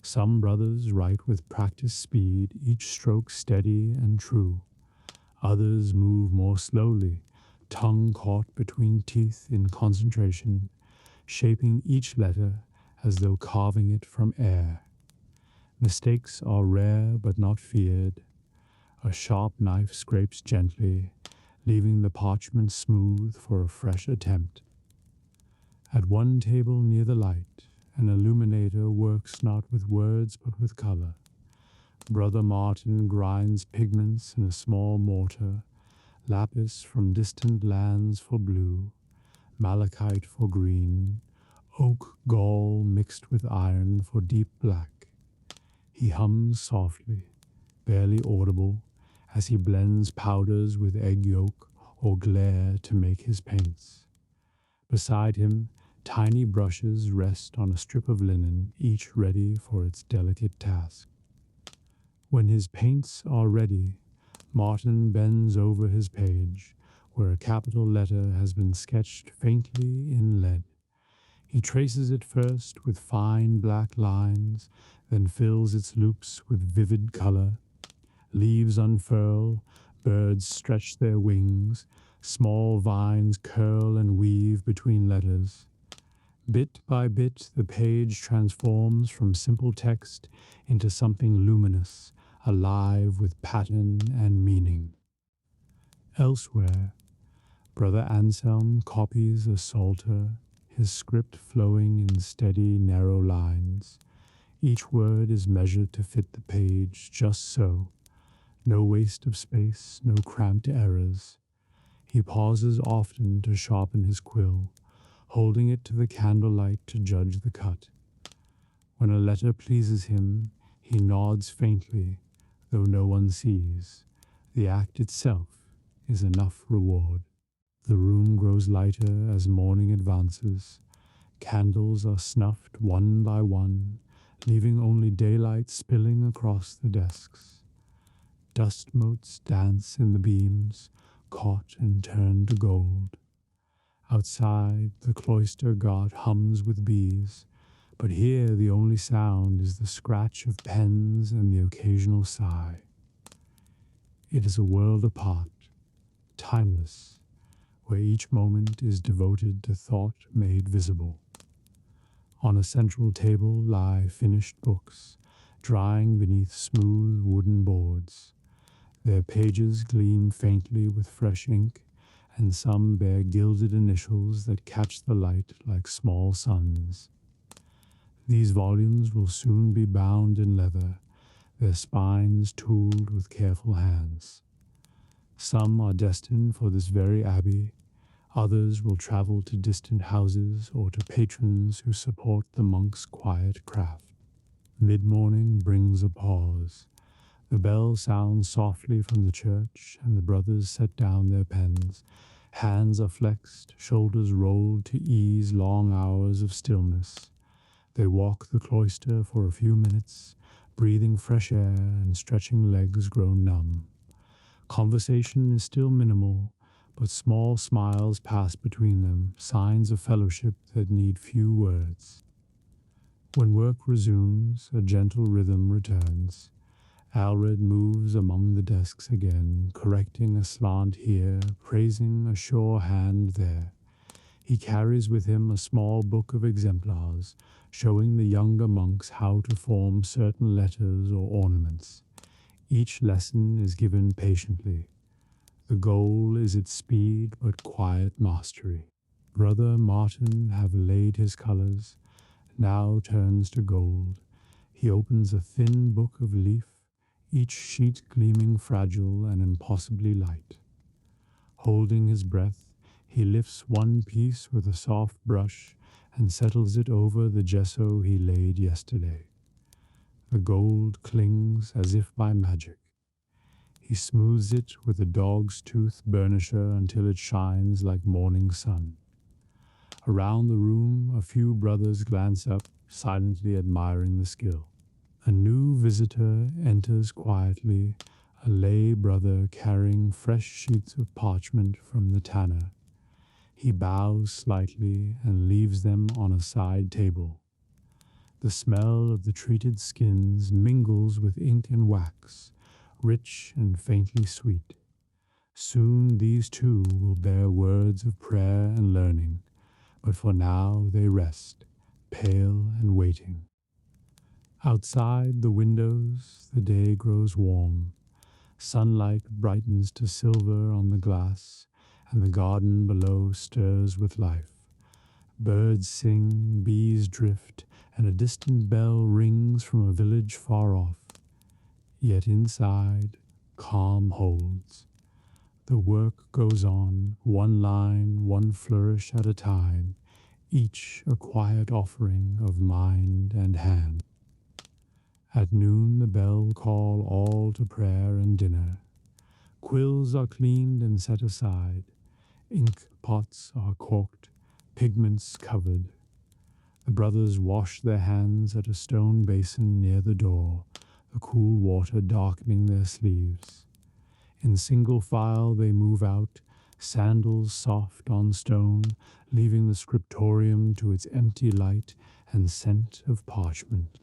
Some brothers write with practiced speed, each stroke steady and true. Others move more slowly, tongue caught between teeth in concentration, shaping each letter as though carving it from air. Mistakes are rare but not feared. A sharp knife scrapes gently, leaving the parchment smooth for a fresh attempt. At one table near the light, an illuminator works not with words but with color. Brother Martin grinds pigments in a small mortar, lapis from distant lands for blue, malachite for green, oak gall mixed with iron for deep black. He hums softly, barely audible, as he blends powders with egg yolk or glare to make his paints. Beside him, tiny brushes rest on a strip of linen, each ready for its delicate task. When his paints are ready, Martin bends over his page, where a capital letter has been sketched faintly in lead. He traces it first with fine black lines, then fills its loops with vivid color. Leaves unfurl, birds stretch their wings, small vines curl and weave between letters. Bit by bit, the page transforms from simple text into something luminous, alive with pattern and meaning. Elsewhere, Brother Anselm copies a psalter, his script flowing in steady, narrow lines. Each word is measured to fit the page just so. No waste of space, no cramped errors. He pauses often to sharpen his quill, holding it to the candlelight to judge the cut. When a letter pleases him, he nods faintly, though no one sees. The act itself is enough reward. The room grows lighter as morning advances. Candles are snuffed one by one, leaving only daylight spilling across the desks. Dust motes dance in the beams, caught and turned to gold. Outside, the cloister guard hums with bees, but here the only sound is the scratch of pens and the occasional sigh. It is a world apart, timeless, where each moment is devoted to thought made visible. On a central table lie finished books, drying beneath smooth wooden boards. Their pages gleam faintly with fresh ink, and some bear gilded initials that catch the light like small suns. These volumes will soon be bound in leather, their spines tooled with careful hands. Some are destined for this very abbey, others will travel to distant houses or to patrons who support the monk's quiet craft. Mid-morning brings a pause. The bell sounds softly from the church, and the brothers set down their pens. Hands are flexed, shoulders rolled to ease long hours of stillness. They walk the cloister for a few minutes, breathing fresh air and stretching legs grown numb. Conversation is still minimal, but small smiles pass between them, signs of fellowship that need few words. When work resumes, a gentle rhythm returns. Alred moves among the desks again, correcting a slant here, praising a sure hand there. He carries with him a small book of exemplars, showing the younger monks how to form certain letters or ornaments. Each lesson is given patiently. The goal is its speed but quiet mastery. Brother Martin have laid his colors, now turns to gold. He opens a thin book of leaf, each sheet gleaming fragile and impossibly light. Holding his breath, he lifts one piece with a soft brush and settles it over the gesso he laid yesterday. The gold clings as if by magic. He smooths it with a dog's tooth burnisher until it shines like morning sun. Around the room, a few brothers glance up, silently admiring the skill. A new visitor enters quietly, a lay brother carrying fresh sheets of parchment from the tanner. He bows slightly and leaves them on a side table. The smell of the treated skins mingles with ink and wax, rich and faintly sweet. Soon these too will bear words of prayer and learning, but for now they rest, pale and waiting. Outside the windows, the day grows warm. Sunlight brightens to silver on the glass, and the garden below stirs with life. Birds sing, bees drift, and a distant bell rings from a village far off. Yet inside, calm holds. The work goes on, one line, one flourish at a time, each a quiet offering of mind and hand. At noon the bell call all to prayer and dinner. Quills are cleaned and set aside. Ink pots are corked, pigments covered. The brothers wash their hands at a stone basin near the door, the cool water darkening their sleeves. In single file they move out, sandals soft on stone, leaving the scriptorium to its empty light and scent of parchment.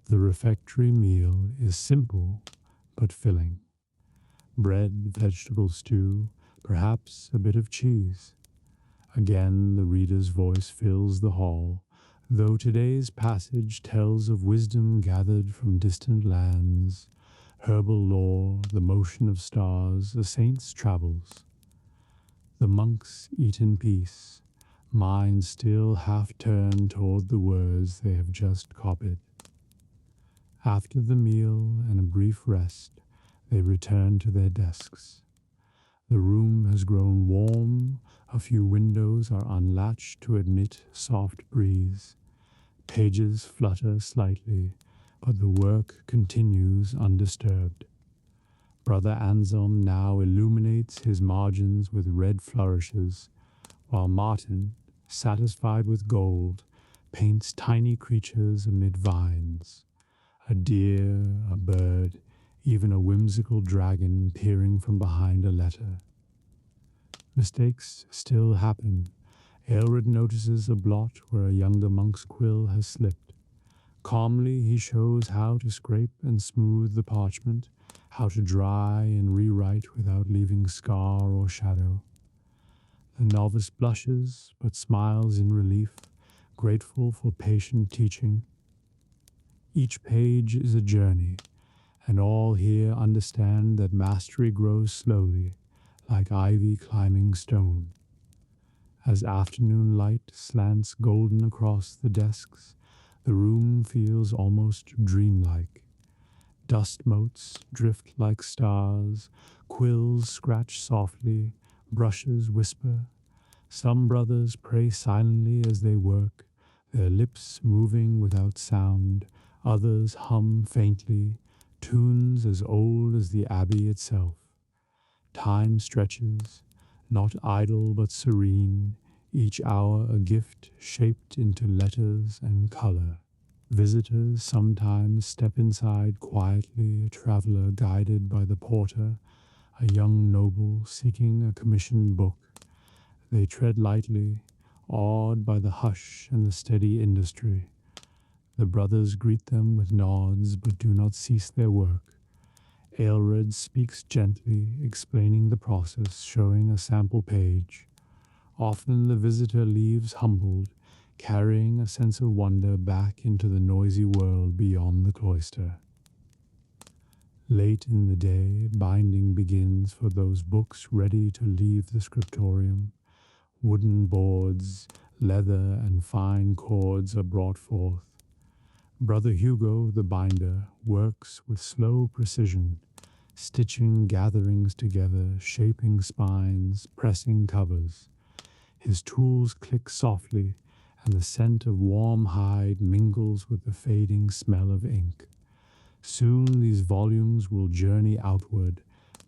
The refectory meal is simple but filling. Bread, vegetable stew, perhaps a bit of cheese. Again the reader's voice fills the hall, Though today's passage tells of wisdom gathered from distant lands, herbal lore, the motion of stars, a saint's travels. The monks eat in peace, minds still half turned toward the words they have just copied. After the meal and a brief rest, they return to their desks. The room has grown warm, a few windows are unlatched to admit soft breeze. Pages flutter slightly, but the work continues undisturbed. Brother Anselm now illuminates his margins with red flourishes, while Martin, satisfied with gold, paints tiny creatures amid vines. A deer, a bird, even a whimsical dragon peering from behind a letter. Mistakes still happen. Aelred notices a blot where a younger monk's quill has slipped. Calmly he shows how to scrape and smooth the parchment, how to dry and rewrite without leaving scar or shadow. The novice blushes, but smiles in relief, grateful for patient teaching. Each page is a journey, and all here understand that mastery grows slowly, like ivy climbing stone. As afternoon light slants golden across the desks, the room feels almost dreamlike. Dust motes drift like stars, quills scratch softly, brushes whisper. Some brothers pray silently as they work, their lips moving without sound. Others hum faintly, tunes as old as the Abbey itself. Time stretches, not idle but serene, each hour a gift shaped into letters and color. Visitors sometimes step inside quietly, a traveler guided by the porter, a young noble seeking a commissioned book. They tread lightly, awed by the hush and the steady industry. The brothers greet them with nods, but do not cease their work. Aelred speaks gently, explaining the process, showing a sample page. Often the visitor leaves humbled, carrying a sense of wonder back into the noisy world beyond the cloister. Late in the day, binding begins for those books ready to leave the scriptorium. Wooden boards, leather, and fine cords are brought forth. Brother Hugo, the binder, works with slow precision, stitching gatherings together, shaping spines, pressing covers. His tools click softly, and the scent of warm hide mingles with the fading smell of ink. Soon these volumes will journey outward,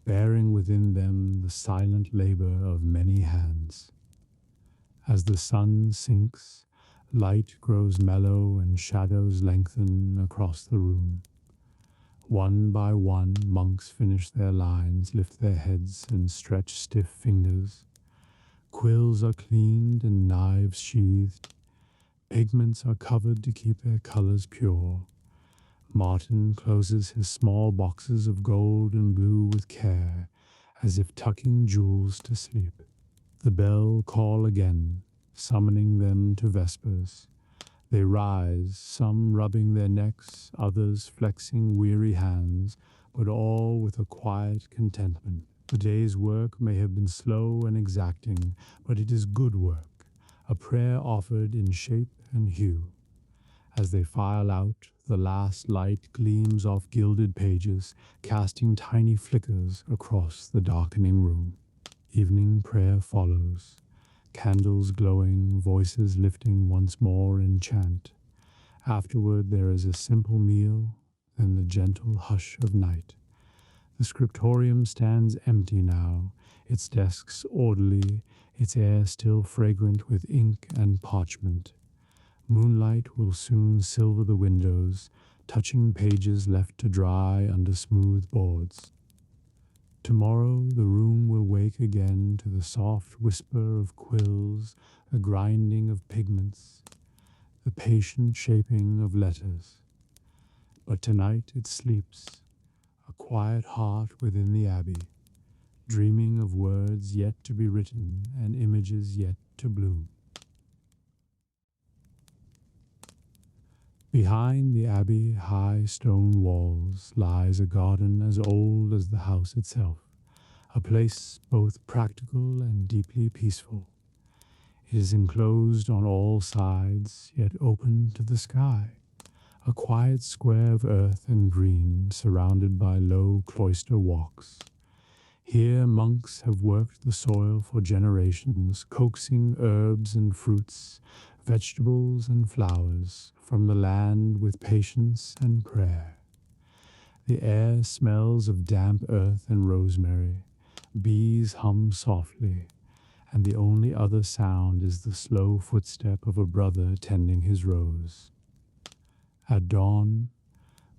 bearing within them the silent labor of many hands. As the sun sinks, light grows mellow and shadows lengthen across the room. One by one, monks finish their lines, lift their heads, and stretch stiff fingers. Quills are cleaned and knives sheathed. Pigments are covered to keep their colors pure. Martin closes his small boxes of gold and blue with care, as if tucking jewels to sleep. The bell call again, summoning them to vespers. They rise, some rubbing their necks, others flexing weary hands, but all with a quiet contentment. The day's work may have been slow and exacting, but it is good work, a prayer offered in shape and hue. As they file out, the last light gleams off gilded pages, casting tiny flickers across the darkening room. Evening prayer follows, candles glowing, voices lifting once more in chant. Afterward there is a simple meal, then the gentle hush of night. The scriptorium stands empty now, its desks orderly, its air still fragrant with ink and parchment. Moonlight will soon silver the windows, touching pages left to dry under smooth boards. Tomorrow the room will wake again to the soft whisper of quills, the grinding of pigments, the patient shaping of letters. But tonight it sleeps, a quiet heart within the Abbey, dreaming of words yet to be written and images yet to bloom. Behind the Abbey high stone walls lies a garden as old as the house itself, a place both practical and deeply peaceful. It is enclosed on all sides, yet open to the sky, a quiet square of earth and green surrounded by low cloister walks. Here monks have worked the soil for generations, coaxing herbs and fruits, vegetables and flowers from the land with patience and prayer. The air smells of damp earth and rosemary. Bees hum softly, and the only other sound is the slow footstep of a brother tending his rose. At dawn,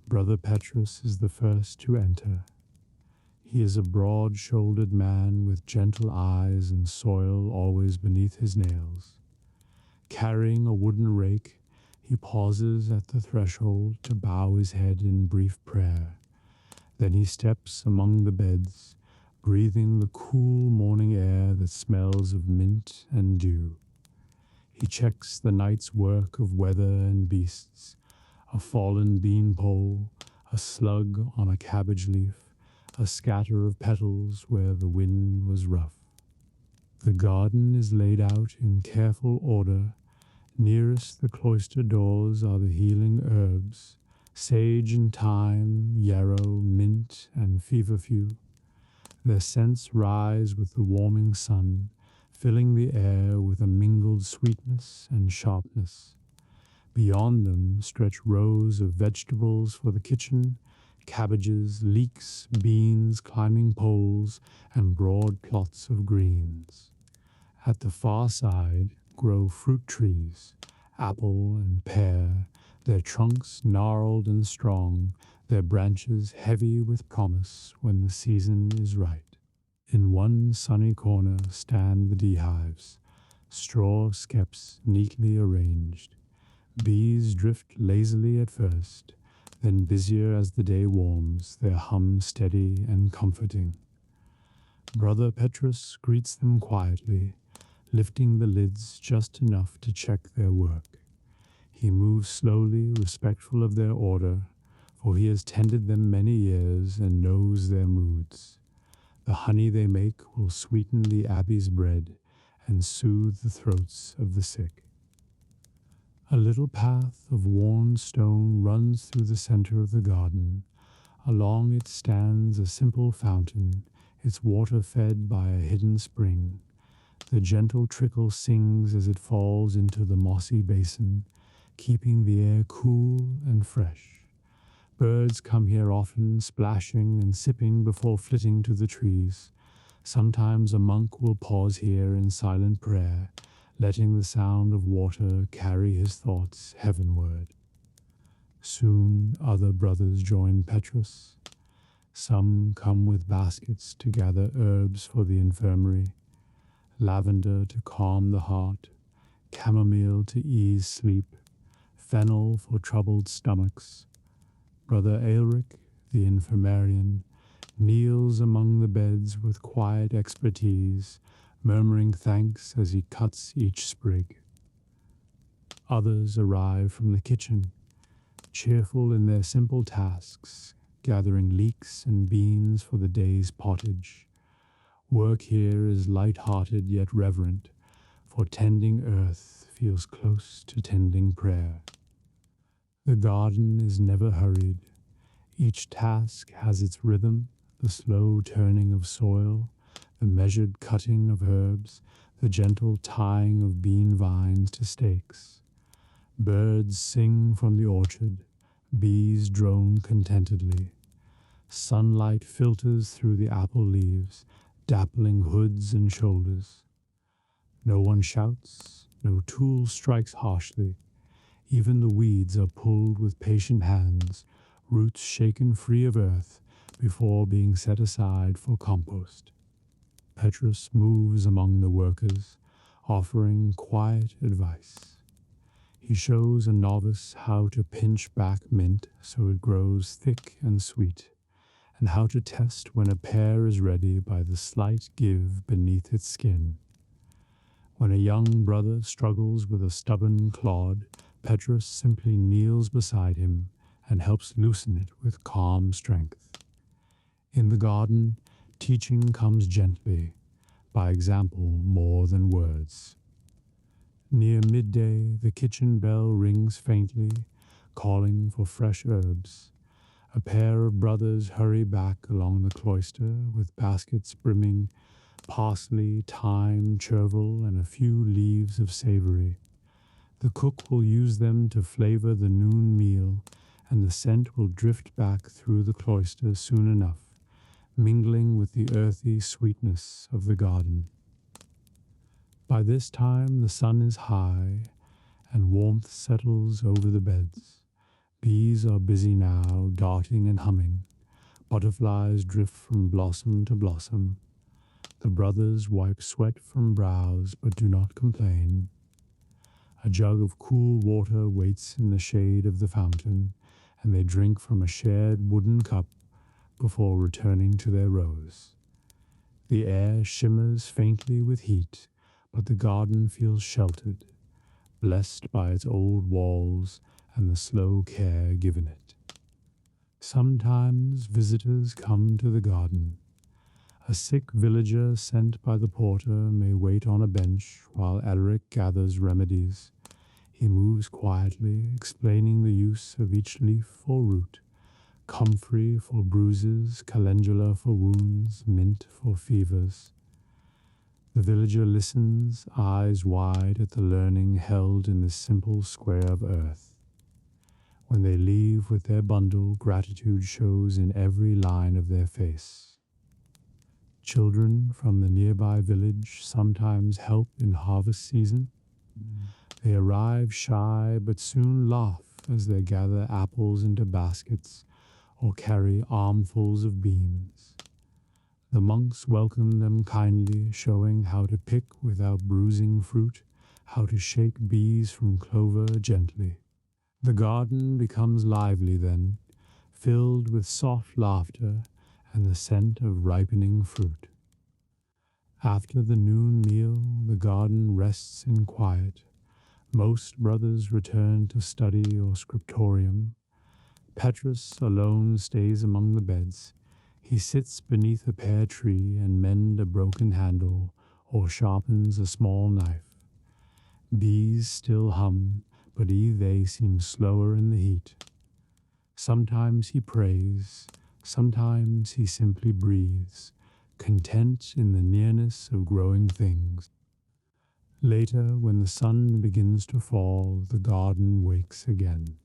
Brother Petrus is the first to enter. He is a broad-shouldered man with gentle eyes and soil always beneath his nails. Carrying a wooden rake, he pauses at the threshold to bow his head in brief prayer. Then he steps among the beds, breathing the cool morning air that smells of mint and dew. He checks the night's work of weather and beasts, a fallen beanpole, a slug on a cabbage leaf, a scatter of petals where the wind was rough. The garden is laid out in careful order. Nearest the cloister doors are the healing herbs, sage and thyme, yarrow, mint, and feverfew. Their scents rise with the warming sun, filling the air with a mingled sweetness and sharpness. Beyond them stretch rows of vegetables for the kitchen, cabbages, leeks, beans, climbing poles, and broad plots of greens. At the far side grow fruit trees, apple and pear, their trunks gnarled and strong, their branches heavy with promise when the season is right. In one sunny corner stand the beehives, straw skeps neatly arranged. Bees drift lazily at first, then busier as the day warms, their hum steady and comforting. Brother Petrus greets them quietly, lifting the lids just enough to check their work. He moves slowly, respectful of their order, for he has tended them many years and knows their moods. The honey they make will sweeten the Abbey's bread and soothe the throats of the sick. A little path of worn stone runs through the center of the garden. Along it stands a simple fountain, its water fed by a hidden spring. The gentle trickle sings as it falls into the mossy basin, keeping the air cool and fresh. Birds come here often, splashing and sipping before flitting to the trees. Sometimes a monk will pause here in silent prayer, letting the sound of water carry his thoughts heavenward. Soon other brothers join Petrus. Some come with baskets to gather herbs for the infirmary, lavender to calm the heart, chamomile to ease sleep, fennel for troubled stomachs. Brother Aelric, the infirmarian, kneels among the beds with quiet expertise, murmuring thanks as he cuts each sprig. Others arrive from the kitchen, cheerful in their simple tasks, gathering leeks and beans for the day's pottage. Work here is light-hearted yet reverent, for tending earth feels close to tending prayer. The garden is never hurried. Each task has its rhythm, the slow turning of soil, the measured cutting of herbs, the gentle tying of bean vines to stakes. Birds sing from the orchard, bees drone contentedly. Sunlight filters through the apple leaves, dappling hoods and shoulders. No one shouts, no tool strikes harshly. Even the weeds are pulled with patient hands, roots shaken free of earth before being set aside for compost. Petrus moves among the workers, offering quiet advice. He shows a novice how to pinch back mint so it grows thick and sweet, and how to test when a pear is ready by the slight give beneath its skin. When a young brother struggles with a stubborn clod, Petrus simply kneels beside him and helps loosen it with calm strength. In the garden, teaching comes gently, by example more than words. Near midday, the kitchen bell rings faintly, calling for fresh herbs. A pair of brothers hurry back along the cloister with baskets brimming parsley, thyme, chervil, and a few leaves of savory. The cook will use them to flavor the noon meal, and the scent will drift back through the cloister soon enough, mingling with the earthy sweetness of the garden. By this time the sun is high, and warmth settles over the beds. Bees are busy now, darting and humming. Butterflies drift from blossom to blossom. The brothers wipe sweat from brows, but do not complain. A jug of cool water waits in the shade of the fountain, and they drink from a shared wooden cup before returning to their rows. The air shimmers faintly with heat, but the garden feels sheltered, blessed by its old walls and the slow care given it. Sometimes visitors come to the garden. A sick villager sent by the porter may wait on a bench while Alaric gathers remedies. He moves quietly, explaining the use of each leaf or root: comfrey for bruises, calendula for wounds, mint for fevers. The villager listens, eyes wide at the learning held in this simple square of earth. When they leave with their bundle, gratitude shows in every line of their face. Children from the nearby village sometimes help in harvest season. They arrive shy but soon laugh as they gather apples into baskets or carry armfuls of beans. The monks welcome them kindly, showing how to pick without bruising fruit, how to shake bees from clover gently. The garden becomes lively then, filled with soft laughter and the scent of ripening fruit. After the noon meal, the garden rests in quiet. Most brothers return to study or scriptorium. Petrus alone stays among the beds. He sits beneath a pear tree and mends a broken handle or sharpens a small knife. Bees still hum, but they seem slower in the heat. Sometimes he prays, sometimes he simply breathes, content in the nearness of growing things. Later, when the sun begins to fall, the garden wakes again.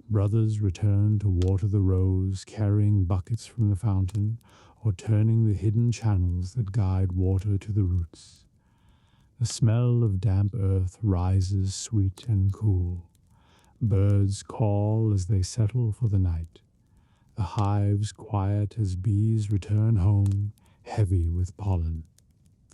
Brothers return to water the rose, carrying buckets from the fountain, or turning the hidden channels that guide water to the roots. The smell of damp earth rises sweet and cool. Birds call as they settle for the night. The hives quiet as bees return home, heavy with pollen.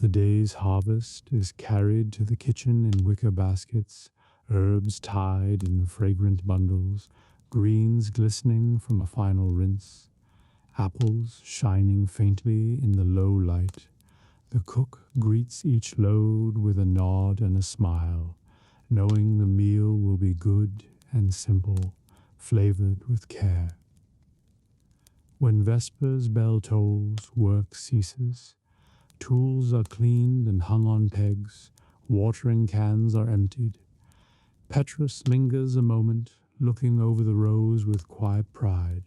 The day's harvest is carried to the kitchen in wicker baskets, herbs tied in fragrant bundles, greens glistening from a final rinse, apples shining faintly in the low light. The cook greets each load with a nod and a smile, knowing the meal will be good and simple, flavored with care. When Vespers bell tolls, work ceases. Tools are cleaned and hung on pegs. Watering cans are emptied. Petrus lingers a moment, looking over the rows with quiet pride.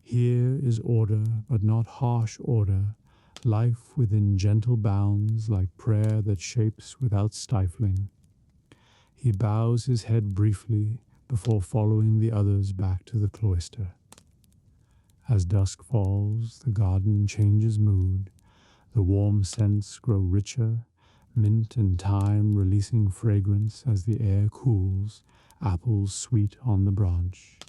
Here is order, but not harsh order, life within gentle bounds, like prayer that shapes without stifling. He bows his head briefly before following the others back to the cloister. As dusk falls, the garden changes mood. The warm scents grow richer, mint and thyme releasing fragrance as the air cools, apples sweet on the branch.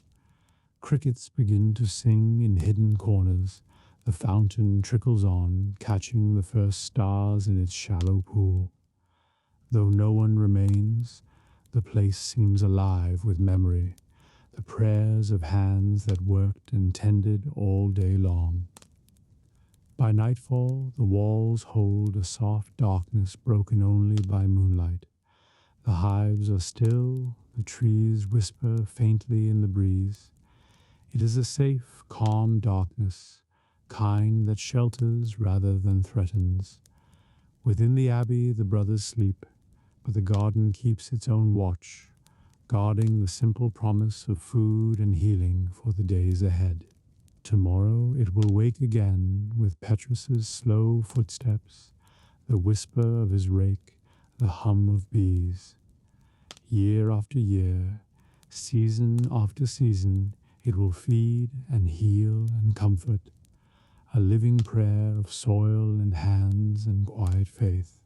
Crickets begin to sing in hidden corners. The fountain trickles on, catching the first stars in its shallow pool. Though no one remains, the place seems alive with memory, the prayers of hands that worked and tended all day long. By nightfall, the walls hold a soft darkness broken only by moonlight. The hives are still, the trees whisper faintly in the breeze. It is a safe, calm darkness, kind that shelters rather than threatens. Within the abbey the brothers sleep, but the garden keeps its own watch, guarding the simple promise of food and healing for the days ahead. Tomorrow it will wake again with Petrus's slow footsteps, the whisper of his rake, the hum of bees. Year after year, season after season, it will feed and heal and comfort, a living prayer of soil and hands and quiet faith.